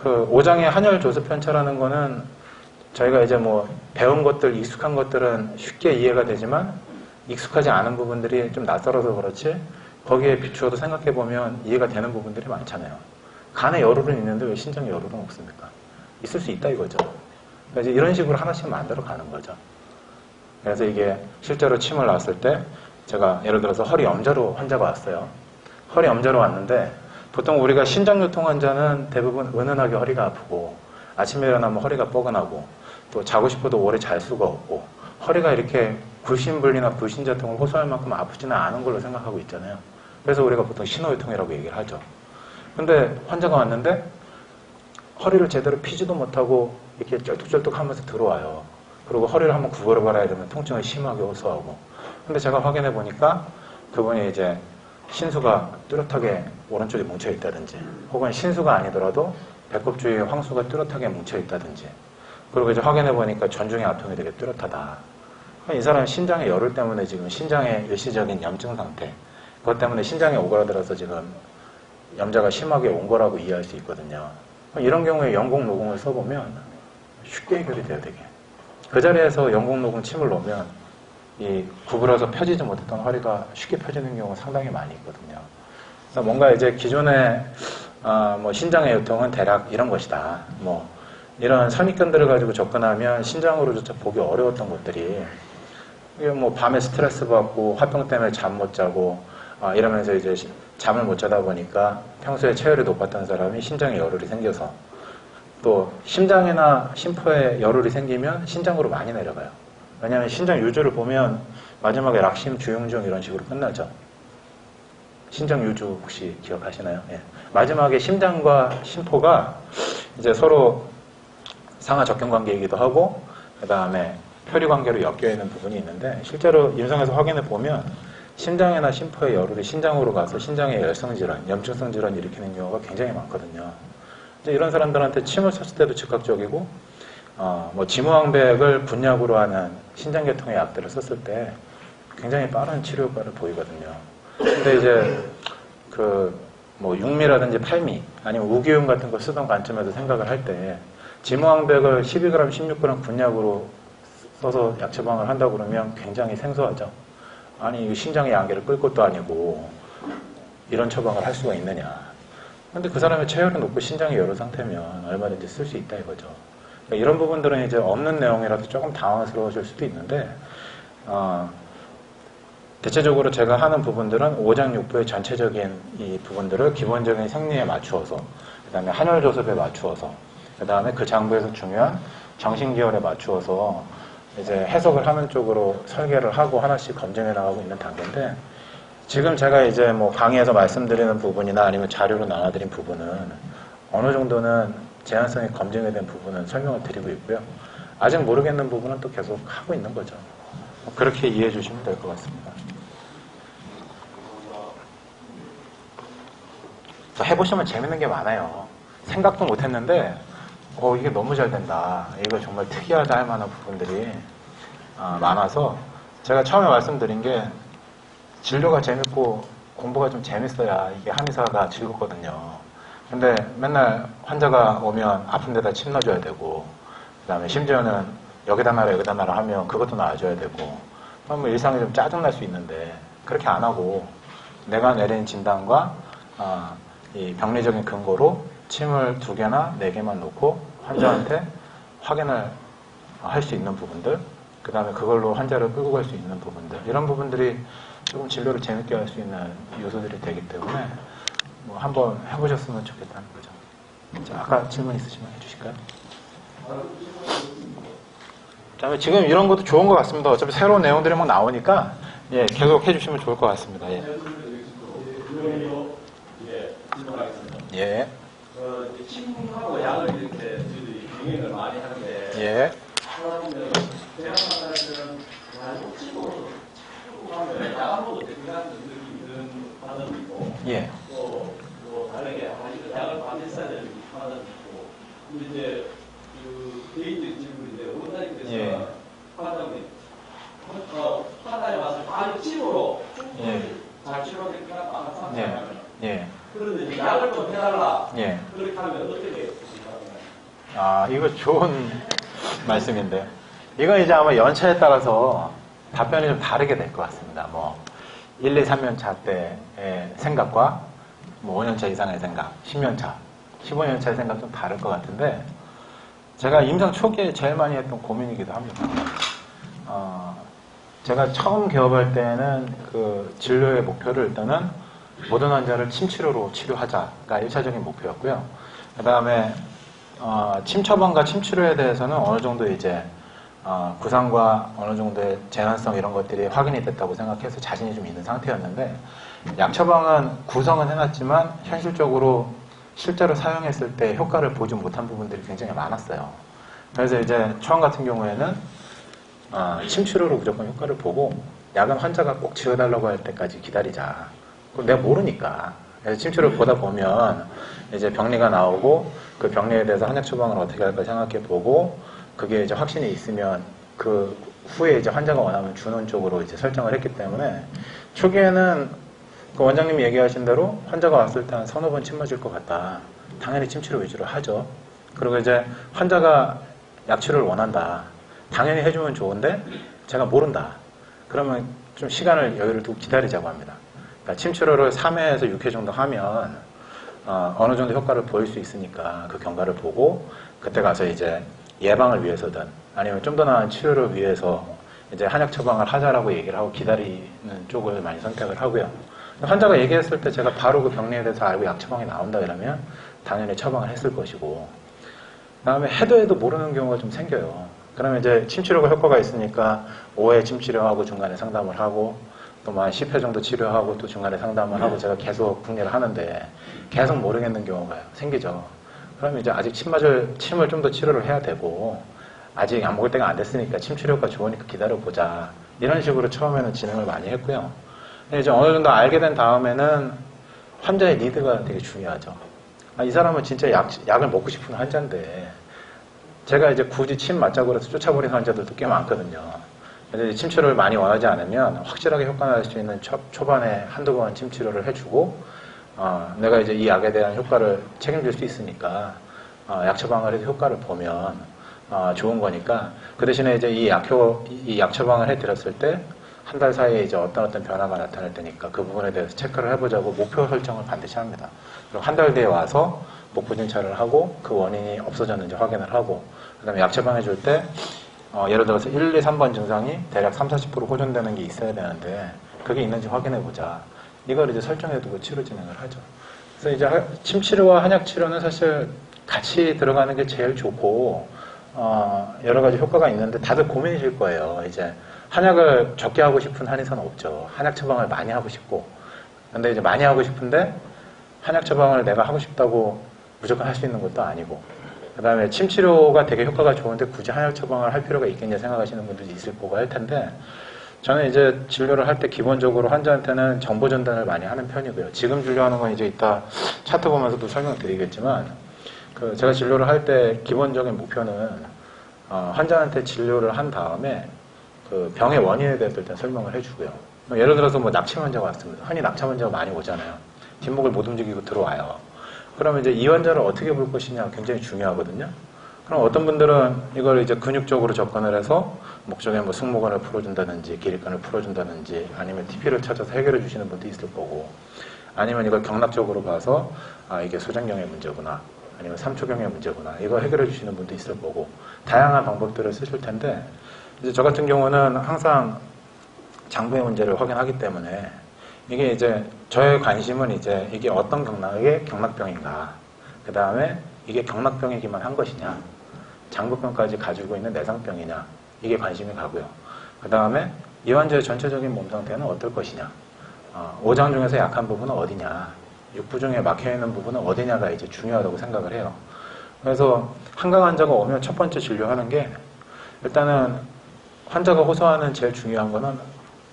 그 오장의 한열 조습 편차라는 거는 저희가 이제 뭐 배운 것들, 익숙한 것들은 쉽게 이해가 되지만 익숙하지 않은 부분들이 좀 낯설어서 그렇지 거기에 비추어도 생각해보면 이해가 되는 부분들이 많잖아요. 간에 열흘은 있는데 왜 신장에 열흘은 없습니까? 있을 수 있다 이거죠. 그러니까 이제 이런 식으로 하나씩 만들어 가는 거죠. 그래서 이게 실제로 침을 놨을 때 제가 예를 들어서 허리 염좌로 환자가 왔어요. 허리 염좌로 왔는데 보통 우리가 신장요통 환자는 대부분 은은하게 허리가 아프고 아침에 일어나면 허리가 뻐근하고 또 자고 싶어도 오래 잘 수가 없고 허리가 이렇게 굴신분리나 굴신자통을 호소할 만큼 아프지는 않은 걸로 생각하고 있잖아요. 그래서 우리가 보통 신호요통이라고 얘기를 하죠. 근데 환자가 왔는데 허리를 제대로 피지도 못하고 이렇게 쩔뚝쩔뚝 하면서 들어와요. 그리고 허리를 한번 구부려봐라 이러면 통증을 심하게 호소하고 근데 제가 확인해 보니까 그분이 이제 신수가 뚜렷하게 오른쪽에 뭉쳐 있다든지 혹은 신수가 아니더라도 배꼽 주위에 황수가 뚜렷하게 뭉쳐 있다든지 그리고 이제 확인해 보니까 전중의 아통이 되게 뚜렷하다. 이 사람은 신장의 열흘 때문에 지금 신장의 일시적인 염증 상태 그것 때문에 신장에 오그라들어서 지금 염자가 심하게 온 거라고 이해할 수 있거든요. 이런 경우에 영국 녹음을 써보면 쉽게 해결이 돼요 되게. 그 자리에서 영국 녹음 침을 놓으면 이 구부려서 펴지지 못했던 허리가 쉽게 펴지는 경우가 상당히 많이 있거든요. 그래서 뭔가 이제 기존의 뭐 신장의 요통은 대략 이런 것이다. 뭐 이런 선입견들을 가지고 접근하면 신장으로조차 보기 어려웠던 것들이 이게 뭐 밤에 스트레스 받고 화병 때문에 잠 못 자고 이러면서 이제 잠을 못 자다 보니까 평소에 체열이 높았던 사람이 심장에 열울이 생겨서 또 심장이나 심포에 열울이 생기면 신장으로 많이 내려가요. 왜냐하면 신장 유주를 보면 마지막에 락심, 주용종 이런 식으로 끝나죠. 신장 유주 혹시 기억하시나요? 예. 마지막에 심장과 심포가 이제 서로 상하 적경 관계이기도 하고 그 다음에 표리 관계로 엮여 있는 부분이 있는데 실제로 임상에서 확인해 보면 심장이나 심포의 열울이 신장으로 가서 신장의 열성 질환, 염증성 질환 일으키는 경우가 굉장히 많거든요. 이제 이런 사람들한테 침을 쳤을 때도 즉각적이고 뭐 지무항백을 분약으로 하는 신장계통의 약들을 썼을 때 굉장히 빠른 치료 효과를 보이거든요. 근데 이제 뭐 6미라든지 8미 아니면 우기용 같은 거 쓰던 관점에서 생각을 할 때 지무항백을 12g, 16g 분약으로 써서 약 처방을 한다고 그러면 굉장히 생소하죠. 아니 신장의 양계를 끌 것도 아니고 이런 처방을 할 수가 있느냐. 근데 그 사람의 체열이 높고 신장이 여러 상태면 얼마든지 쓸 수 있다 이거죠. 그러니까 이런 부분들은 이제 없는 내용이라서 조금 당황스러우실 수도 있는데 대체적으로 제가 하는 부분들은 오장육부의 전체적인 이 부분들을 기본적인 생리에 맞추어서 그 다음에 한혈조섭에 맞추어서 그 다음에 그 장부에서 중요한 정신기혈에 맞추어서 이제 해석을 하는 쪽으로 설계를 하고 하나씩 검증해 나가고 있는 단계인데 지금 제가 이제 뭐 강의에서 말씀드리는 부분이나 아니면 자료로 나눠드린 부분은 어느 정도는 제한성이 검증이 된 부분은 설명을 드리고 있고요. 아직 모르겠는 부분은 또 계속 하고 있는 거죠. 그렇게 이해해 주시면 될 것 같습니다. 해보시면 재밌는 게 많아요. 생각도 못했는데 이게 너무 잘 된다. 이거 정말 특이하다 할 만한 부분들이 많아서 제가 처음에 말씀드린 게 진료가 재밌고 공부가 좀 재밌어야 이게 한의사가 즐겁거든요. 근데 맨날 환자가 오면 아픈 데다 침 넣어줘야 되고 그 다음에 심지어는 여기다 놔라 여기다 놔라 하면 그것도 놔줘야 되고 뭐 일상이 좀 짜증날 수 있는데 그렇게 안 하고 내가 내린 진단과 이 병리적인 근거로 침을 2개나 4개만 놓고 환자한테 확인을 할 수 있는 부분들 그 다음에 그걸로 환자를 끌고 갈 수 있는 부분들 이런 부분들이 조금 진료를 재밌게 할 수 있는 요소들이 되기 때문에 뭐 한번 해보셨으면 좋겠다는 거죠. 자, 아까 질문 있으시면 해주실까요? 자, 지금 이런 것도 좋은 것 같습니다. 어차피 새로운 내용들이 막 나오니까 예, 계속 해주시면 좋을 것 같습니다. 예. 예. 침하고 약을 이렇게 저희들이 병행을 많이 하는데 예. 하나님은 대학 판단은 침으로 하면 약 한 번도 대표하는 이런 판단도 있고 예. 또 다르게 약을 반드시 써야 되는 판단도 있고 근데 이제 개인적인 질문인데 원장님께서 예. 판단에 와서 바로 침으로 예. 잘 치료하겠다 안 예. 예. 그런데 이제 약을 좀 해달라. 예. 그렇게 하면 어떻게 생각하나요? 이거 좋은 말씀인데요. 이건 이제 아마 연차에 따라서 답변이 좀 다르게 될 것 같습니다. 뭐, 1, 2, 3년 차 때의 생각과 뭐 5년 차 이상의 생각, 10년 차, 15년 차의 생각 좀 다를 것 같은데, 제가 임상 초기에 제일 많이 했던 고민이기도 합니다. 제가 처음 개업할 때는 그 진료의 목표를 일단은 모든 환자를 침치료로 치료하자가 1차적인 목표였고요. 그 다음에 침 처방과 침 치료에 대해서는 어느 정도 이제 구상과 어느 정도의 재난성 이런 것들이 확인이 됐다고 생각해서 자신이 좀 있는 상태였는데 약 처방은 구성은 해놨지만 현실적으로 실제로 사용했을 때 효과를 보지 못한 부분들이 굉장히 많았어요. 그래서 이제 처음 같은 경우에는 침 치료로 무조건 효과를 보고 약은 환자가 꼭 지어달라고 할 때까지 기다리자. 그럼 내가 모르니까. 그래서 침치료를 보다 보면 이제 병리가 나오고 그 병리에 대해서 한약 처방을 어떻게 할까 생각해 보고 그게 이제 확신이 있으면 그 후에 이제 환자가 원하면 주는 쪽으로 이제 설정을 했기 때문에 초기에는 그 원장님이 얘기하신 대로 환자가 왔을 때 한 서너 번 침 맞을 것 같다. 당연히 침치료 위주로 하죠. 그리고 이제 환자가 약치료를 원한다. 당연히 해주면 좋은데 제가 모른다. 그러면 좀 시간을 여유를 두고 기다리자고 합니다. 그러니까 침치료를 3회에서 6회 정도 하면 어느 정도 효과를 보일 수 있으니까 그 경과를 보고 그때 가서 이제 예방을 위해서든 아니면 좀 더 나은 치료를 위해서 이제 한약 처방을 하자라고 얘기를 하고 기다리는 쪽을 많이 선택을 하고요. 환자가 얘기했을 때 제가 바로 그 병리에 대해서 알고 약 처방이 나온다 그러면 당연히 처방을 했을 것이고, 그 다음에 해도 모르는 경우가 좀 생겨요. 그러면 이제 침치료가 효과가 있으니까 5회 침치료하고 중간에 상담을 하고 또 뭐 한 10회 정도 치료하고 또 중간에 상담을 하고 제가 계속 궁리를 하는데 계속 모르겠는 경우가 생기죠. 그러면 이제 아직 침을 좀 더 치료를 해야 되고 아직 안 먹을 때가 안 됐으니까 침 치료가 좋으니까 기다려보자. 이런 식으로 처음에는 진행을 많이 했고요. 근데 이제 어느 정도 알게 된 다음에는 환자의 니드가 되게 중요하죠. 이 사람은 진짜 약을 먹고 싶은 환자인데 제가 이제 굳이 침 맞자고 해서 쫓아버리는 환자들도 꽤 많거든요. 근데 침치료를 많이 원하지 않으면 확실하게 효과 날 수 있는 초반에 한두 번 침치료를 해주고 내가 이제 이 약에 대한 효과를 책임질 수 있으니까 약 처방을 해서 효과를 보면 좋은 거니까 그 대신에 이제 이 약 처방을 해드렸을 때 한 달 사이에 이제 어떤 변화가 나타날 테니까 그 부분에 대해서 체크를 해보자고 목표 설정을 반드시 합니다. 그리고 한 달 뒤에 와서 목표 진찰을 하고 그 원인이 없어졌는지 확인을 하고 그 다음에 약 처방해 줄 때 예를 들어서 1, 2, 3번 증상이 대략 30-40% 호전되는 게 있어야 되는데 그게 있는지 확인해 보자. 이걸 이제 설정해 두고 치료 진행을 하죠. 그래서 이제 침치료와 한약치료는 사실 같이 들어가는 게 제일 좋고 여러 가지 효과가 있는데 다들 고민이실 거예요. 이제 한약을 적게 하고 싶은 한의사는 없죠. 한약 처방을 많이 하고 싶고. 근데 이제 많이 하고 싶은데 한약 처방을 내가 하고 싶다고 무조건 할 수 있는 것도 아니고. 그 다음에 침치료가 되게 효과가 좋은데 굳이 한약 처방을 할 필요가 있겠냐 생각하시는 분들이 있을 거고 할 텐데 저는 이제 진료를 할 때 기본적으로 환자한테는 정보 전달을 많이 하는 편이고요. 지금 진료하는 건 이제 이따 차트 보면서도 설명드리겠지만 제가 진료를 할 때 기본적인 목표는 환자한테 진료를 한 다음에 그 병의 원인에 대해서 일단 설명을 해주고요. 예를 들어서 뭐 납침 환자가 왔습니다. 흔히 납침 환자가 많이 오잖아요. 뒷목을 못 움직이고 들어와요. 그러면 이제 이 환자를 어떻게 볼 것이냐 굉장히 중요하거든요. 그럼 어떤 분들은 이걸 이제 근육적으로 접근을 해서 목적에 뭐 승모근을 풀어준다든지 기립근을 풀어준다든지 아니면 TP를 찾아서 해결해 주시는 분도 있을 거고 아니면 이걸 경락적으로 봐서 이게 소장경의 문제구나 아니면 삼초경의 문제구나 이거 해결해 주시는 분도 있을 거고 다양한 방법들을 쓰실 텐데 이제 저 같은 경우는 항상 장부의 문제를 확인하기 때문에 이게 이제 저의 관심은 이제 이게 어떤 경락의 경락병인가 그 다음에 이게 경락병이기만 한 것이냐 장부병까지 가지고 있는 내상병이냐 이게 관심이 가고요. 그 다음에 이 환자의 전체적인 몸 상태는 어떨 것이냐 오장 중에서 약한 부분은 어디냐 육부 중에 막혀있는 부분은 어디냐가 이제 중요하다고 생각을 해요. 그래서 한강 환자가 오면 첫 번째 진료하는 게 일단은 환자가 호소하는 제일 중요한 거는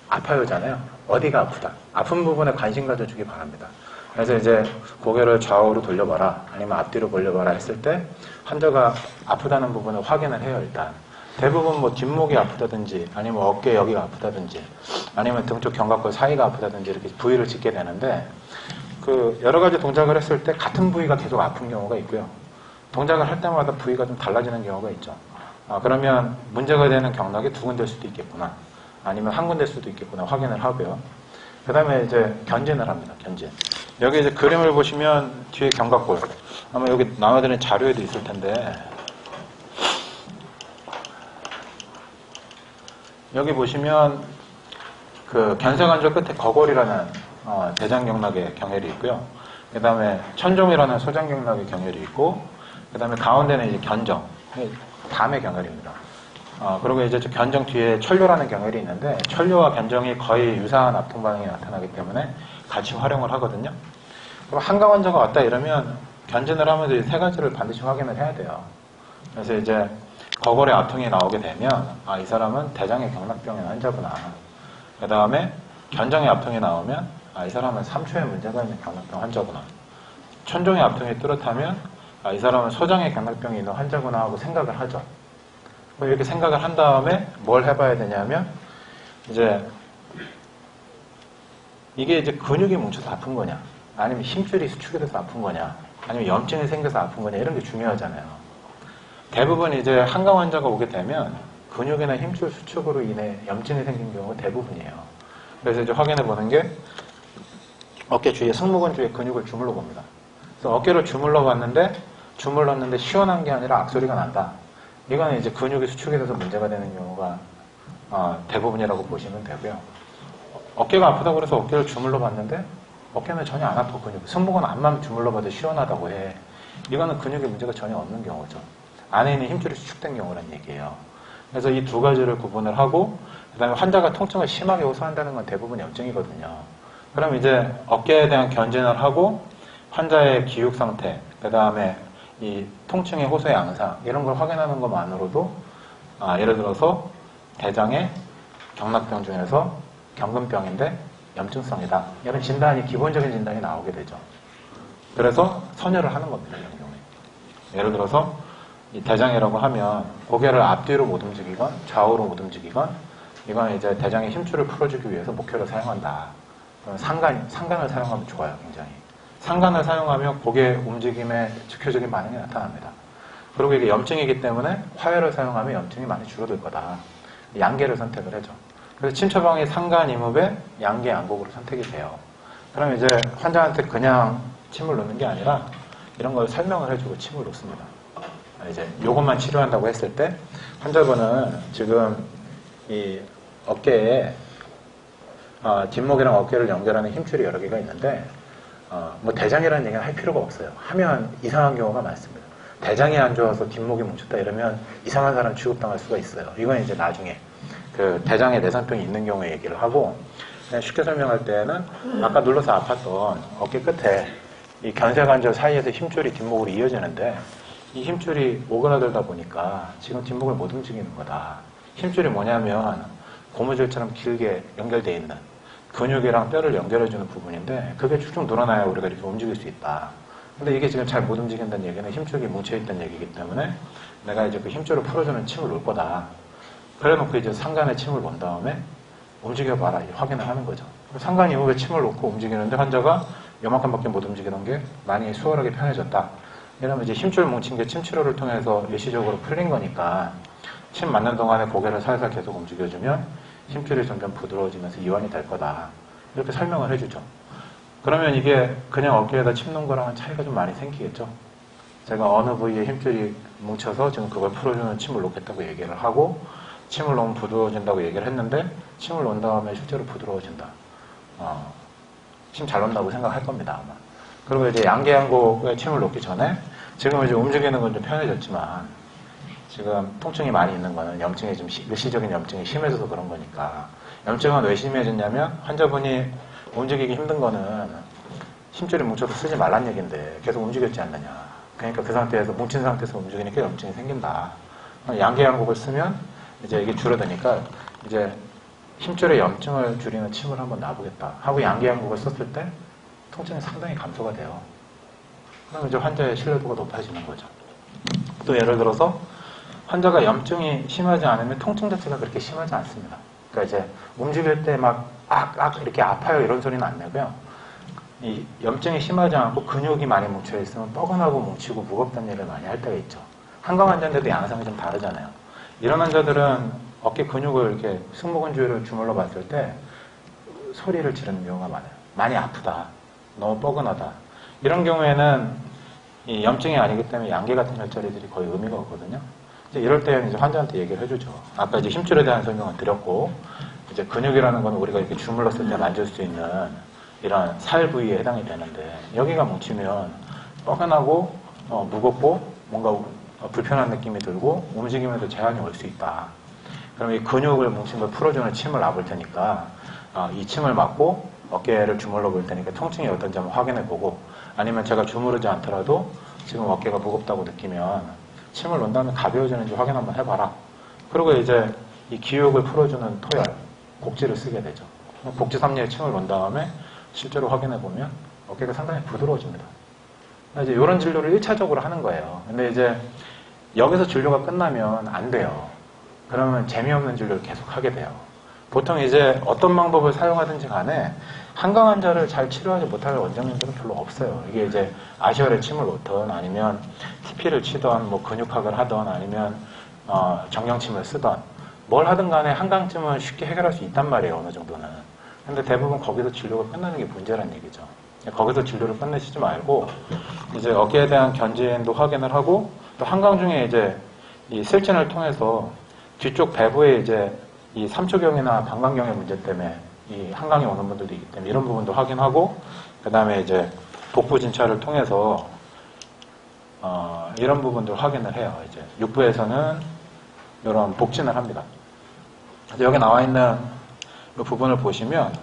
아파요잖아요. 어디가 아프다. 아픈 부분에 관심 가져주기 바랍니다. 그래서 이제 고개를 좌우로 돌려봐라 아니면 앞뒤로 돌려봐라 했을 때 환자가 아프다는 부분을 확인을 해요. 일단 대부분 뭐 뒷목이 아프다든지 아니면 어깨 여기가 아프다든지 아니면 등 쪽 견갑골 사이가 아프다든지 이렇게 부위를 짓게 되는데 그 여러 가지 동작을 했을 때 같은 부위가 계속 아픈 경우가 있고요. 동작을 할 때마다 부위가 좀 달라지는 경우가 있죠. 그러면 문제가 되는 경락이 두 군데일 수도 있겠구나 아니면 한 군데일 수도 있겠구나 확인을 하고요. 그 다음에 이제 견진을 합니다. 견진. 여기 이제 그림을 보시면 뒤에 견갑골 아마 여기 나눠드린 자료에도 있을 텐데 여기 보시면 그 견생관절 끝에 거골이라는 대장경락의 경혈이 있고요. 그 다음에 천종이라는 소장경락의 경혈이 있고 그 다음에 가운데는 이제 견정 담의 경혈입니다. 그리고 이제 견정 뒤에 천료라는 경혈이 있는데 천료와 견정이 거의 유사한 아픈 반응이 나타나기 때문에 같이 활용을 하거든요. 그럼 한강 환자가 왔다 이러면 견진을 하면서 이 세 가지를 반드시 확인을 해야 돼요. 그래서 이제 거골의 아통이 나오게 되면 이 사람은 대장의 경락병의 환자구나. 그 다음에 견정의 아통이 나오면 이 사람은 삼초에 문제가 있는 경락병 환자구나. 천종의 아통이 뚜렷하면 이 사람은 소장의 경락병이 있는 환자구나 하고 생각을 하죠. 이렇게 생각을 한 다음에 뭘 해봐야 되냐면 이제 이게 이제 근육이 뭉쳐서 아픈 거냐 아니면 힘줄이 수축이 돼서 아픈 거냐 아니면 염증이 생겨서 아픈 거냐 이런 게 중요하잖아요. 대부분 이제 한강 환자가 오게 되면 근육이나 힘줄 수축으로 인해 염증이 생긴 경우가 대부분이에요. 그래서 이제 확인해 보는 게 어깨 주위에 승모근 주위에 근육을 주물러 봅니다. 그래서 어깨를 주물러 봤는데 주물렀는데 시원한 게 아니라 악소리가 난다. 이거는 이제 근육이 수축이 돼서 문제가 되는 경우가 대부분이라고 보시면 되고요. 어깨가 아프다고 그래서 어깨를 주물러 봤는데 어깨는 전혀 안 아파 근육. 승모근 안만 주물러 봐도 시원하다고 해. 이거는 근육에 문제가 전혀 없는 경우죠. 안에 있는 힘줄이 수축된 경우란 얘기예요. 그래서 이 두 가지를 구분을 하고 그다음에 환자가 통증을 심하게 호소한다는 건 대부분 염증이거든요. 그럼 이제 어깨에 대한 견진을 하고 환자의 기육 상태, 그다음에 이 통증의 호소의 양상 이런 걸 확인하는 것만으로도 예를 들어서 대장의 경락병 중에서 경근병인데 염증성이다. 이런 진단이 기본적인 진단이 나오게 되죠. 그래서 선혈을 하는 겁니다. 이런 경우에. 예를 들어서 이 대장이라고 하면 고개를 앞뒤로 못 움직이건 좌우로 못 움직이건 이건 이제 대장의 힘줄을 풀어주기 위해서 목혈을 사용한다. 그럼 상간을 사용하면 좋아요. 굉장히. 상간을 사용하면 고개 움직임에 즉효적인 반응이 나타납니다. 그리고 이게 염증이기 때문에 화혈을 사용하면 염증이 많이 줄어들 거다. 양계를 선택을 해줘. 그래서 침처방이 상간 이목에 양계 양곡으로 선택이 돼요. 그럼 이제 환자한테 그냥 침을 놓는 게 아니라 이런 걸 설명을 해주고 침을 놓습니다. 이제 요것만 치료한다고 했을 때 환자분은 지금 이 어깨에 뒷목이랑 어깨를 연결하는 힘줄이 여러 개가 있는데 뭐 대장이라는 얘기는 할 필요가 없어요. 하면 이상한 경우가 많습니다. 대장이 안 좋아서 뒷목이 뭉쳤다 이러면 이상한 사람 취급당할 수가 있어요. 이건 이제 나중에 그 대장에 내상병이 있는 경우에 얘기를 하고 그냥 쉽게 설명할 때는 아까 눌러서 아팠던 어깨 끝에 이 견쇄관절 사이에서 힘줄이 뒷목으로 이어지는데 이 힘줄이 오그라들다 보니까 지금 뒷목을 못 움직이는 거다. 힘줄이 뭐냐면 고무줄처럼 길게 연결되어 있는 근육이랑 뼈를 연결해주는 부분인데 그게 쭉쭉 늘어나야 우리가 이렇게 움직일 수 있다. 근데 이게 지금 잘 못 움직인다는 얘기는 힘줄이 뭉쳐있다는 얘기이기 때문에 내가 이제 그 힘줄을 풀어주는 침을 놓을 거다. 그래 놓고 이제 상간에 침을 놓은 다음에 움직여봐라. 확인을 하는 거죠. 상간 이후에 침을 놓고 움직이는데 환자가 요만큼밖에 못 움직이던 게 많이 수월하게 편해졌다. 이러면 이제 힘줄 뭉친 게 침 치료를 통해서 일시적으로 풀린 거니까 침 맞는 동안에 고개를 살살 계속 움직여주면 힘줄이 점점 부드러워지면서 이완이 될 거다. 이렇게 설명을 해주죠. 그러면 이게 그냥 어깨에다 침 놓은 거랑은 차이가 좀 많이 생기겠죠. 제가 어느 부위에 힘줄이 뭉쳐서 지금 그걸 풀어주는 침을 놓겠다고 얘기를 하고 침을 놓으면 부드러워진다고 얘기를 했는데 침을 놓은 다음에 실제로 부드러워진다. 침 잘 놓는다고 생각할 겁니다, 아마. 그리고 이제 양계양곡에 침을 놓기 전에 지금 이제 움직이는 건 좀 편해졌지만 지금 통증이 많이 있는 거는 염증이 좀 일시적인 염증이 심해져서 그런 거니까 염증은 왜 심해졌냐면 환자분이 움직이기 힘든 거는 힘줄이 뭉쳐서 쓰지 말란 얘기인데 계속 움직였지 않느냐. 그러니까 그 상태에서 뭉친 상태에서 움직이니까 염증이 생긴다. 양계양곡을 쓰면 이제 이게 줄어드니까 이제 힘줄의 염증을 줄이는 침을 한번 놔보겠다 하고 양계양곡을 썼을 때 통증이 상당히 감소가 돼요. 그럼 이제 환자의 신뢰도가 높아지는 거죠. 또 예를 들어서 환자가 염증이 심하지 않으면 통증 자체가 그렇게 심하지 않습니다. 그러니까 이제 움직일 때 막 이렇게 아파요 이런 소리는 안 내고요. 이 염증이 심하지 않고 근육이 많이 뭉쳐 있으면 뻐근하고 뭉치고 무겁다는 얘기를 많이 할 때가 있죠. 한강 환자인데도 양상이 좀 다르잖아요. 이런 환자들은 어깨 근육을 이렇게 승모근 주위를 주물러 봤을 때 소리를 지르는 경우가 많아요. 많이 아프다. 너무 뻐근하다. 이런 경우에는 이 염증이 아니기 때문에 양계 같은 혈자리들이 거의 의미가 없거든요. 이제 이럴 때는 이제 환자한테 얘기를 해주죠. 아까 이제 힘줄에 대한 설명을 드렸고, 이제 근육이라는 건 우리가 이렇게 주물렀을 때 만질 수 있는 이런 살 부위에 해당이 되는데, 여기가 뭉치면 뻐근하고 무겁고 뭔가 불편한 느낌이 들고 움직임에도 제한이 올 수 있다. 그럼 이 근육을 뭉친 걸 풀어주는 침을 놔볼 테니까 이 침을 맞고 어깨를 주물러 볼 테니까 통증이 어떤지 한번 확인해 보고, 아니면 제가 주무르지 않더라도 지금 어깨가 무겁다고 느끼면 침을 놓은 다음에 가벼워지는지 확인 한번 해봐라. 그리고 이제 이 기육을 풀어주는 토열, 곡지를 쓰게 되죠. 곡지 3리에 침을 놓은 다음에 실제로 확인해 보면 어깨가 상당히 부드러워집니다. 이제 이런 진료를 1차적으로 하는 거예요. 근데 이제 여기서 진료가 끝나면 안 돼요. 그러면 재미없는 진료를 계속 하게 돼요. 보통 이제 어떤 방법을 사용하든지 간에 한강 환자를 잘 치료하지 못할 원장님들은 별로 없어요. 이게 이제 아시아에 침을 놓든 아니면 TP를 치던 뭐 근육학을 하던 아니면 정경침을 쓰던 뭘 하든 간에 한강쯤은 쉽게 해결할 수 있단 말이에요. 어느 정도는. 근데 대부분 거기서 진료가 끝나는 게 문제란 얘기죠. 거기서 진료를 끝내시지 말고 이제 어깨에 대한 견진도 확인을 하고 또 한강 중에 이제 이 슬진을 통해서 뒤쪽 배부에 이제 이 삼초경이나 방광경의 문제 때문에 이 한강이 오는 분들도 있기 때문에 이런 부분도 확인하고 그 다음에 이제 복부 진찰을 통해서 이런 부분들 확인을 해요. 이제 육부에서는 이런 복진을 합니다. 여기 나와 있는 이 부분을 보시면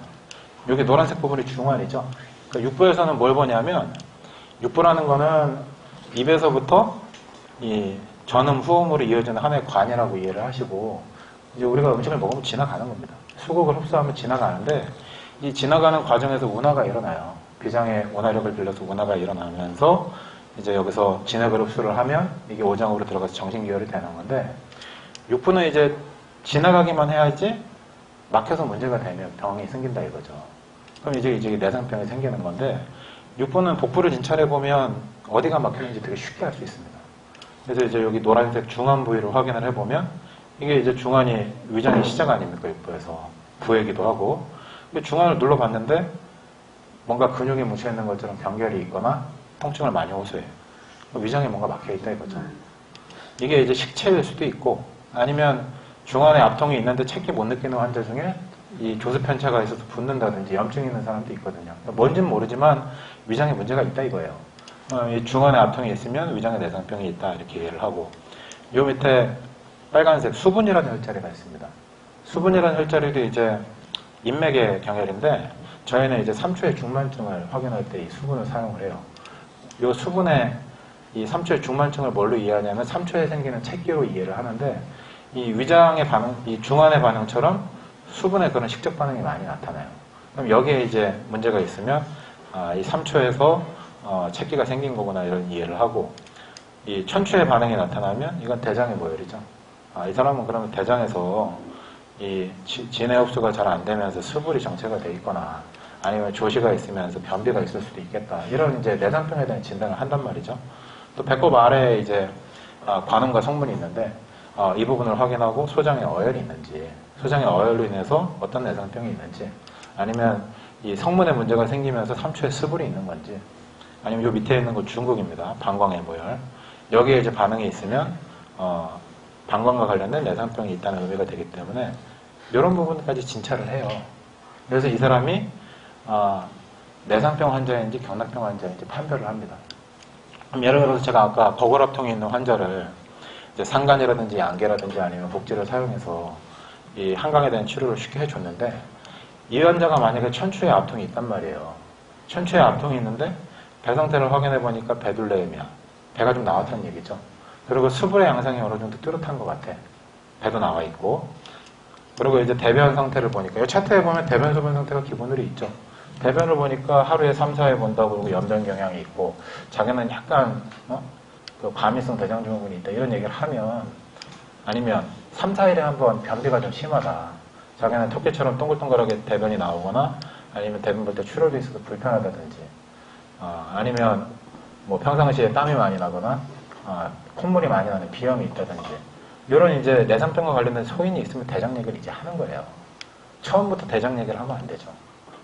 여기 노란색 부분이 중환이죠. 그러니까 육부에서는 뭘 보냐면 육부라는 거는 입에서부터 이 전음 후음으로 이어지는 하나의 관이라고 이해를 하시고 이제 우리가 음식을 먹으면 지나가는 겁니다. 수국을 흡수하면 지나가는데 이 지나가는 과정에서 운하가 일어나요. 비장의 운하력을 빌려서 운하가 일어나면서 이제 여기서 진액을 흡수를 하면 이게 오장으로 들어가서 정신기혈이 되는 건데 육부는 이제 지나가기만 해야지 막혀서 문제가 되면 병이 생긴다 이거죠. 그럼 이제 내상병이 생기는 건데 육부는 복부를 진찰해 보면 어디가 막혔는지 되게 쉽게 알 수 있습니다. 그래서 이제 여기 노란색 중환 부위를 확인을 해보면 이게 이제 중환이 위장의 시작 아닙니까? 육부에서 부이기도 하고 중환을 눌러봤는데 뭔가 근육이 뭉쳐있는 것처럼 병결이 있거나 통증을 많이 호소해요. 위장에 뭔가 막혀있다 이거죠. 이게 이제 식체일 수도 있고 아니면 중환에 압통이 있는데 체기 못 느끼는 환자 중에 이 조수편차가 있어서 붓는다든지 염증이 있는 사람도 있거든요. 뭔지는 모르지만 위장에 문제가 있다 이거예요. 이 중환에 압통이 있으면 위장에 내상병이 있다 이렇게 이해를 하고 요 밑에 빨간색 수분이라는 혈자리가 있습니다. 수분이라는 혈자리도 이제 인맥의 경혈인데 저희는 이제 3초의 중만증을 확인할 때 이 수분을 사용을 해요. 이 수분의 이 3초의 중만증을 뭘로 이해하냐면 3초에 생기는 체기로 이해를 하는데 이 위장의 반응, 이 중환의 반응처럼 수분의 그런 식적 반응이 많이 나타나요. 그럼 여기에 이제 문제가 있으면 이 3초에서 체기가 생긴 거구나 이런 이해를 하고 이 천초의 반응이 나타나면 이건 대장의 모혈이죠. 이 사람은 그러면 대장에서 이 진해 흡수가 잘 안 되면서 수불이 정체가 돼 있거나 아니면 조시가 있으면서 변비가 있을 수도 있겠다. 이런 이제 내상병에 대한 진단을 한단 말이죠. 또 배꼽 아래에 이제 관음과 성분이 있는데 이 부분을 확인하고 소장에 어혈이 있는지, 소장의 어혈로 인해서 어떤 내상병이 있는지, 아니면 이 성문에 문제가 생기면서 3초에 스불이 있는 건지, 아니면 요 밑에 있는 거 중국입니다. 방광의 모혈. 여기에 이제 반응이 있으면 방광과 관련된 내상병이 있다는 의미가 되기 때문에 이런 부분까지 진찰을 해요. 그래서 이 사람이 내상병 환자인지 경락병 환자인지 판별을 합니다. 그럼 예를 들어서 제가 아까 거골압통이 있는 환자를 이제 상간이라든지 양계라든지 아니면 복지를 사용해서 이 한강에 대한 치료를 쉽게 해줬는데 이 환자가 만약에 천추에 압통이 있단 말이에요. 천추에 압통이 있는데 배 상태를 확인해 보니까 배둘레음이야. 배가 좀 나왔다는 얘기죠. 그리고 수불의 양상이 어느 정도 뚜렷한 것 같아. 배도 나와 있고. 그리고 이제 대변 상태를 보니까, 이 차트에 보면 대변, 소변 상태가 기본으로 있죠. 대변을 보니까 하루에 3, 4회 본다고 그러고 염변 경향이 있고, 자기는 약간, 그 과민성 대장증후군이 있다. 이런 얘기를 하면, 아니면 3, 4일에 한번 변비가 좀 심하다. 자기는 토끼처럼 동글동글하게 대변이 나오거나, 아니면 대변 볼 때 출혈이 있어서 불편하다든지, 아니면 뭐 평상시에 땀이 많이 나거나, 콧물이 많이 나는 비염이 있다든지 이런 이제 내상병과 관련된 소인이 있으면 대장 얘기를 이제 하는 거예요. 처음부터 대장 얘기를 하면 안 되죠.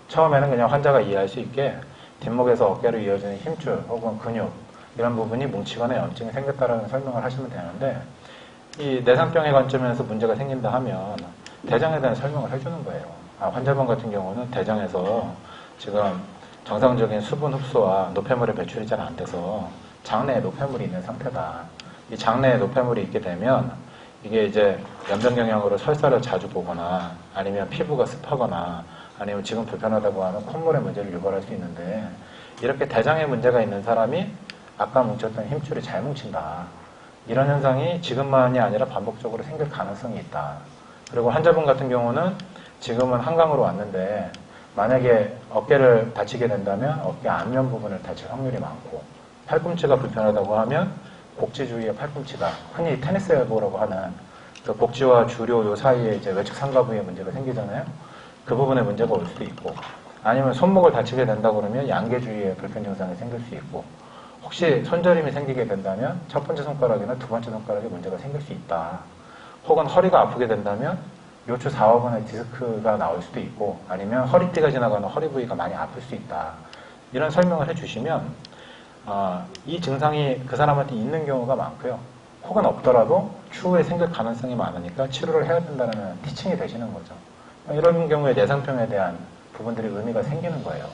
처음에는 그냥 환자가 이해할 수 있게 뒷목에서 어깨로 이어지는 힘줄 혹은 근육 이런 부분이 뭉치거나 염증이 생겼다라는 설명을 하시면 되는데 이 내상병의 관점에서 문제가 생긴다 하면 대장에 대한 설명을 해주는 거예요. 환자분 같은 경우는 대장에서 지금 정상적인 수분 흡수와 노폐물의 배출이 잘 안 돼서 장내에 노폐물이 있는 상태다. 이 장내에 노폐물이 있게 되면 이게 이제 염변 경향으로 설사를 자주 보거나 아니면 피부가 습하거나 아니면 지금 불편하다고 하는 콧물의 문제를 유발할 수 있는데 이렇게 대장에 문제가 있는 사람이 아까 뭉쳤던 힘줄이 잘 뭉친다. 이런 현상이 지금만이 아니라 반복적으로 생길 가능성이 있다. 그리고 환자분 같은 경우는 지금은 한강으로 왔는데 만약에 어깨를 다치게 된다면 어깨 앞면 부분을 다칠 확률이 많고 팔꿈치가 불편하다고 하면 복지 주위의 팔꿈치가 흔히 테니스 엘보라고 하는 그 복지와 주료 요 사이에 이제 외측 상가 부위에 문제가 생기잖아요. 그 부분에 문제가 올 수도 있고 아니면 손목을 다치게 된다 그러면 양계 주위에 불편 증상이 생길 수 있고 혹시 손저림이 생기게 된다면 첫 번째 손가락이나 두 번째 손가락에 문제가 생길 수 있다. 혹은 허리가 아프게 된다면 요추 4호근의 디스크가 나올 수도 있고 아니면 허리띠가 지나가는 허리 부위가 많이 아플 수 있다. 이런 설명을 해주시면 이 증상이 그 사람한테 있는 경우가 많고요. 혹은 없더라도 추후에 생길 가능성이 많으니까 치료를 해야 된다는 티칭이 되시는 거죠. 이런 경우에 내상병에 대한 부분들이 의미가 생기는 거예요.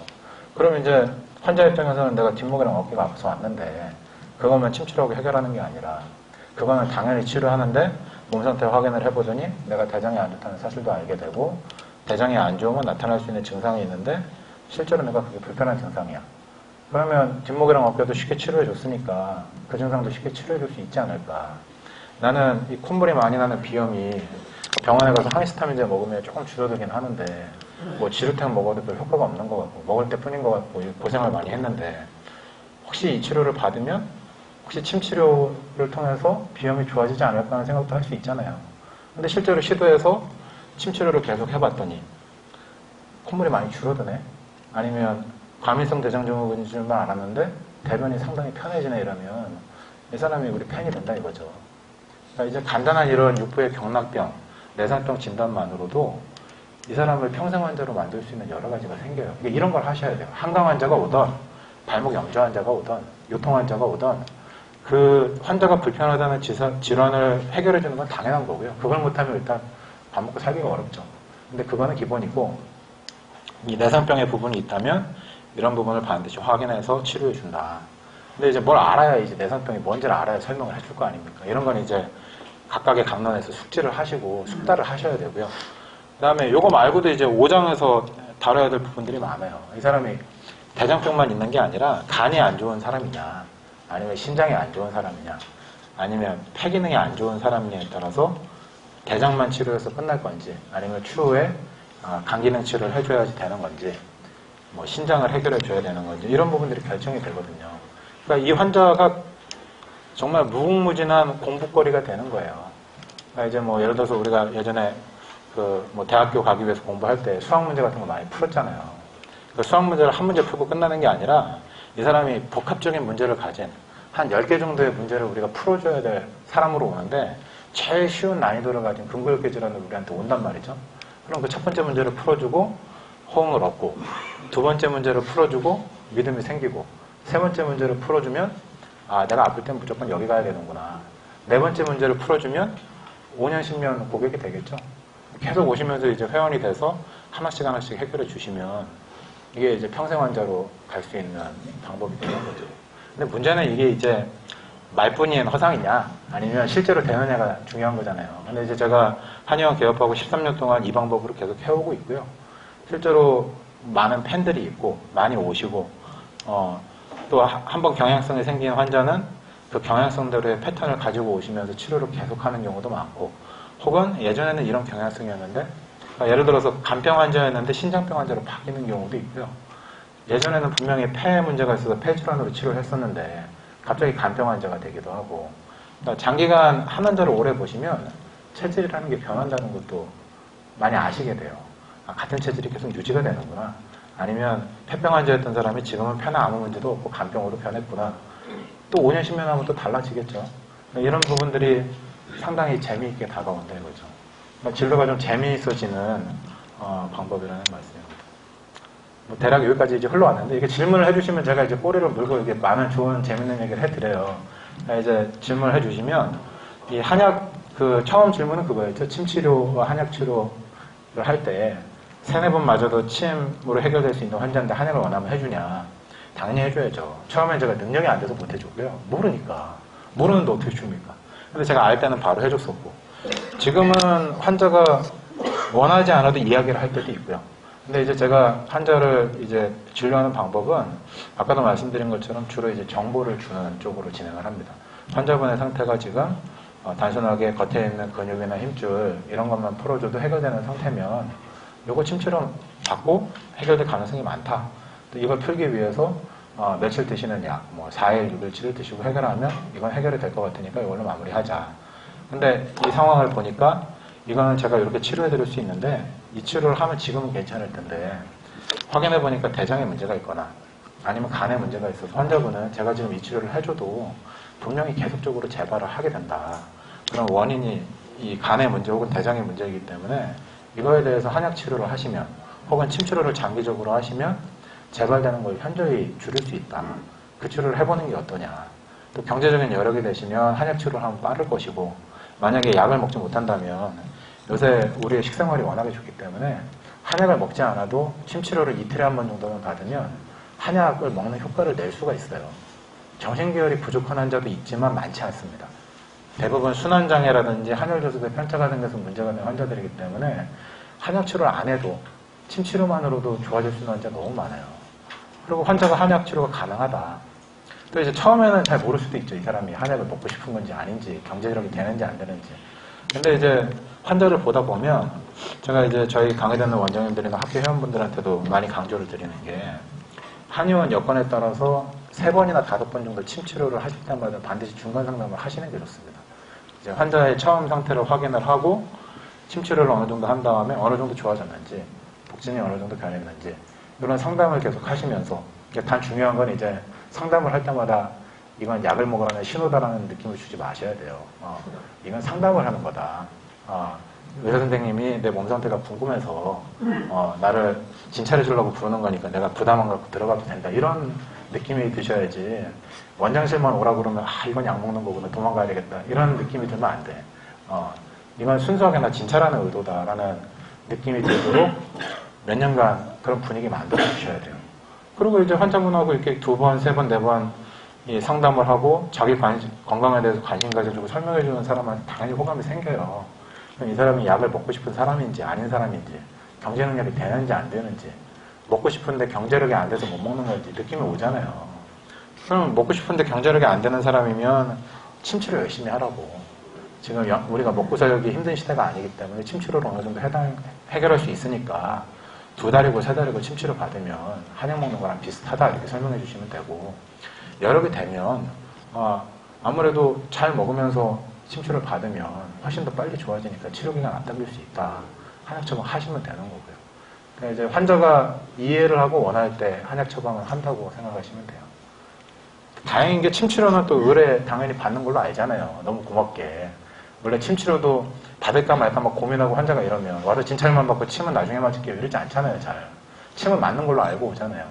그럼 이제 환자 입장에서는 내가 뒷목이랑 어깨가 아파서 왔는데 그거만 침치료하고 해결하는 게 아니라 그거는 당연히 치료하는데 몸 상태 확인을 해보더니 내가 대장이 안 좋다는 사실도 알게 되고 대장이 안 좋으면 나타날 수 있는 증상이 있는데 실제로 내가 그게 불편한 증상이야. 그러면 뒷목이랑 어깨도 쉽게 치료해 줬으니까 그 증상도 쉽게 치료해 줄 수 있지 않을까. 나는 이 콧물이 많이 나는 비염이 병원에 가서 항히스타민제 먹으면 조금 줄어들긴 하는데 뭐 지루탱 먹어도 별 효과가 없는 것 같고 먹을 때 뿐인 것 같고 고생을 많이 했는데 혹시 이 치료를 받으면 혹시 침 치료를 통해서 비염이 좋아지지 않을까 하는 생각도 할 수 있잖아요. 근데 실제로 시도해서 침 치료를 계속 해봤더니 콧물이 많이 줄어드네. 아니면 과민성 대장증후군인 줄만 알았는데 대변이 상당히 편해지네 이러면 이 사람이 우리 팬이 된다 이거죠. 그러니까 이제 간단한 이런 육부의 경락병, 내상병 진단만으로도 이 사람을 평생 환자로 만들 수 있는 여러 가지가 생겨요. 그러니까 이런 걸 하셔야 돼요. 한강 환자가 오던, 발목 염좌 환자가 오던, 요통 환자가 오던 그 환자가 불편하다는 질환을 해결해 주는 건 당연한 거고요. 그걸 못하면 일단 밥 먹고 살기가 어렵죠. 근데 그거는 기본이고 이 내상병의 부분이 있다면 이런 부분을 반드시 확인해서 치료해 준다. 근데 이제 뭘 알아야 이제 내상병이 뭔지를 알아야 설명을 해줄 거 아닙니까? 이런 건 이제 각각의 강론에서 숙지를 하시고 숙달을 하셔야 되고요. 그 다음에 요거 말고도 이제 5장에서 다뤄야 될 부분들이 많아요. 이 사람이 대장병만 있는 게 아니라 간이 안 좋은 사람이냐, 아니면 신장이 안 좋은 사람이냐, 아니면 폐 기능이 안 좋은 사람이냐에 따라서 대장만 치료해서 끝날 건지, 아니면 추후에 간 기능 치료를 해줘야지 되는 건지, 뭐 신장을 해결해 줘야 되는 건지 이런 부분들이 결정이 되거든요. 그러니까 이 환자가 정말 무궁무진한 공부거리가 되는 거예요. 그러니까 이제 뭐 예를 들어서 우리가 예전에 그 뭐 대학교 가기 위해서 공부할 때 수학 문제 같은 거 많이 풀었잖아요. 그 수학 문제를 한 문제 풀고 끝나는 게 아니라 이 사람이 복합적인 문제를 가진 한 10개 정도의 문제를 우리가 풀어줘야 될 사람으로 오는데 제일 쉬운 난이도를 가진 근골격 질환을 우리한테 온단 말이죠. 그럼 그 첫 번째 문제를 풀어주고 호응을 얻고 두 번째 문제를 풀어주고 믿음이 생기고 세 번째 문제를 풀어주면 내가 아플 땐 무조건 여기 가야 되는구나. 네 번째 문제를 풀어주면 5년 10년 고객이 되겠죠. 계속 오시면서 이제 회원이 돼서 하나씩 하나씩 해결해 주시면 이게 이제 평생 환자로 갈 수 있는 방법이 되는 거죠. 근데 문제는 이게 이제 말뿐인 허상이냐 아니면 실제로 되느냐가 중요한 거잖아요. 근데 이제 제가 한의원 개업하고 13년 동안 이 방법으로 계속 해오고 있고요. 실제로 많은 팬들이 있고 많이 오시고 또 한번 경향성이 생긴 환자는 그 경향성대로의 패턴을 가지고 오시면서 치료를 계속하는 경우도 많고 혹은 예전에는 이런 경향성이었는데 예를 들어서 간병 환자였는데 신장병 환자로 바뀌는 경우도 있고요. 예전에는 분명히 폐 문제가 있어서 폐질환으로 치료를 했었는데 갑자기 간병 환자가 되기도 하고 그러니까 장기간 한 환자를 오래 보시면 체질이라는 게 변한다는 것도 많이 아시게 돼요. 같은 체질이 계속 유지가 되는구나. 아니면 폐병 환자였던 사람이 지금은 폐나 아무 문제도 없고 간병으로 변했구나. 또 5년 10년 하면 또 달라지겠죠. 이런 부분들이 상당히 재미있게 다가온다 이거죠. 그러니까 진료가 좀 재미있어지는 방법이라는 말씀입니다. 뭐 대략 여기까지 이제 흘러왔는데 이게 질문을 해주시면 제가 이제 꼬리를 물고 이게 많은 좋은 재밌는 얘기를 해드려요. 그러니까 이제 질문을 해주시면 이 한약 그 처음 질문은 그거였죠. 침 치료와 한약 치료를 할 때 세네 번 맞아도 침으로 해결될 수 있는 환자인데 한약을 원하면 해주냐? 당연히 해줘야죠. 처음엔 제가 능력이 안 돼서 못 해주고요. 모르니까. 모르는데 어떻게 줍니까? 근데 제가 알 때는 바로 해줬었고. 지금은 환자가 원하지 않아도 이야기를 할 때도 있고요. 근데 이제 제가 환자를 이제 진료하는 방법은 아까도 말씀드린 것처럼 주로 이제 정보를 주는 쪽으로 진행을 합니다. 환자분의 상태가 지금 단순하게 겉에 있는 근육이나 힘줄 이런 것만 풀어줘도 해결되는 상태면 요거 침치료 받고 해결될 가능성이 많다. 또 이걸 풀기 위해서 며칠 드시는 약, 뭐 4일, 6일치를 드시고 해결하면 이건 해결이 될 것 같으니까 이걸로 마무리하자. 근데 이 상황을 보니까 이거는 제가 이렇게 치료해 드릴 수 있는데 이 치료를 하면 지금은 괜찮을 텐데 확인해 보니까 대장에 문제가 있거나 아니면 간에 문제가 있어서 환자분은 제가 지금 이 치료를 해줘도 분명히 계속적으로 재발을 하게 된다. 그런 원인이 이 간의 문제 혹은 대장의 문제이기 때문에 이거에 대해서 한약 치료를 하시면 혹은 침 치료를 장기적으로 하시면 재발되는 걸 현저히 줄일 수 있다. 그 치료를 해보는 게 어떠냐. 또 경제적인 여력이 되시면 한약 치료를 하면 빠를 것이고, 만약에 약을 먹지 못한다면 요새 우리의 식생활이 워낙에 좋기 때문에 한약을 먹지 않아도 침 치료를 이틀에 한 번 정도만 받으면 한약을 먹는 효과를 낼 수가 있어요. 정신계열이 부족한 환자도 있지만 많지 않습니다. 대부분 순환장애라든지 한혈조소대 편차가 생겨서 문제가 된 환자들이기 때문에 한약 치료를 안 해도 침 치료만으로도 좋아질 수 있는 환자가 너무 많아요. 그리고 환자가 한약 치료가 가능하다. 또 이제 처음에는 잘 모를 수도 있죠. 이 사람이 한약을 먹고 싶은 건지 아닌지, 경제력이 되는지 안 되는지. 근데 이제 환자를 보다 보면 제가 이제 저희 강의 듣는 원장님들이나 학교 회원분들한테도 많이 강조를 드리는 게, 한의원 여건에 따라서 3번이나 5번 정도 침 치료를 하실 때마다 반드시 중간 상담을 하시는 게 좋습니다. 이제 환자의 처음 상태를 확인을 하고 침 치료를 어느 정도 한 다음에 어느 정도 좋아졌는지, 복진이 어느 정도 변했는지, 이런 상담을 계속 하시면서, 단 중요한 건 이제 상담을 할 때마다 이건 약을 먹으라는 신호다라는 느낌을 주지 마셔야 돼요. 이건 상담을 하는 거다. 의사 선생님이 내 몸 상태가 궁금해서 나를 진찰해 주려고 부르는 거니까 내가 부담 안 갖고 들어가도 된다. 이런 느낌이 드셔야지, 원장실만 오라고 그러면 이건 약 먹는 거구나, 도망가야 되겠다, 이런 느낌이 들면 안 돼. 이건 순수하게 나 진찰하는 의도다라는 느낌이 들도록 몇 년간 그런 분위기 만들어 주셔야 돼요. 그리고 이제 환자분하고 이렇게 2번, 3번, 4번 상담을 하고 자기 건강에 대해서 관심 가져주고 설명해 주는 사람한테 당연히 호감이 생겨요. 이 사람이 약을 먹고 싶은 사람인지 아닌 사람인지, 경제 능력이 되는지 안 되는지, 먹고 싶은데 경제력이 안 돼서 못 먹는 건지 느낌이 오잖아요. 그럼 먹고 싶은데 경제력이 안 되는 사람이면 침치료 열심히 하라고. 지금 우리가 먹고 살기 힘든 시대가 아니기 때문에 침치료로 어느 정도 해결할 수 있으니까 2달이고 3달이고 침치료 받으면 한약 먹는 거랑 비슷하다, 이렇게 설명해 주시면 되고, 여력이 되면 아무래도 잘 먹으면서 침치료를 받으면 훨씬 더 빨리 좋아지니까 치료기간 앞당길 수 있다. 한약 처방 하시면 되는 거고요. 그러니까 이제 환자가 이해를 하고 원할 때 한약 처방을 한다고 생각하시면 돼요. 다행인 게 침치료는 또 의뢰 당연히 받는 걸로 알잖아요. 너무 고맙게. 원래 침치료도 받을까 말까 막 고민하고 환자가 이러면 와서 진찰만 받고 침은 나중에 맞을게요, 이러지 않잖아요. 잘. 침은 맞는 걸로 알고 오잖아요.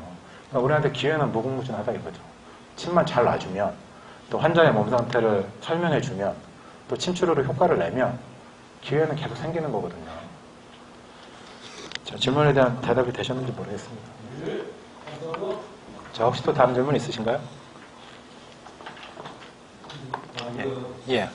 그러니까 우리한테 기회는 무궁무진하다 이거죠. 침만 잘 놔주면, 또 환자의 몸 상태를 설명해주면, 또 침치료로 효과를 내면 기회는 계속 생기는 거거든요. 자, 질문에 대한 대답이 되셨는지 모르겠습니다. 자, 혹시 또 다른 질문 있으신가요? 예.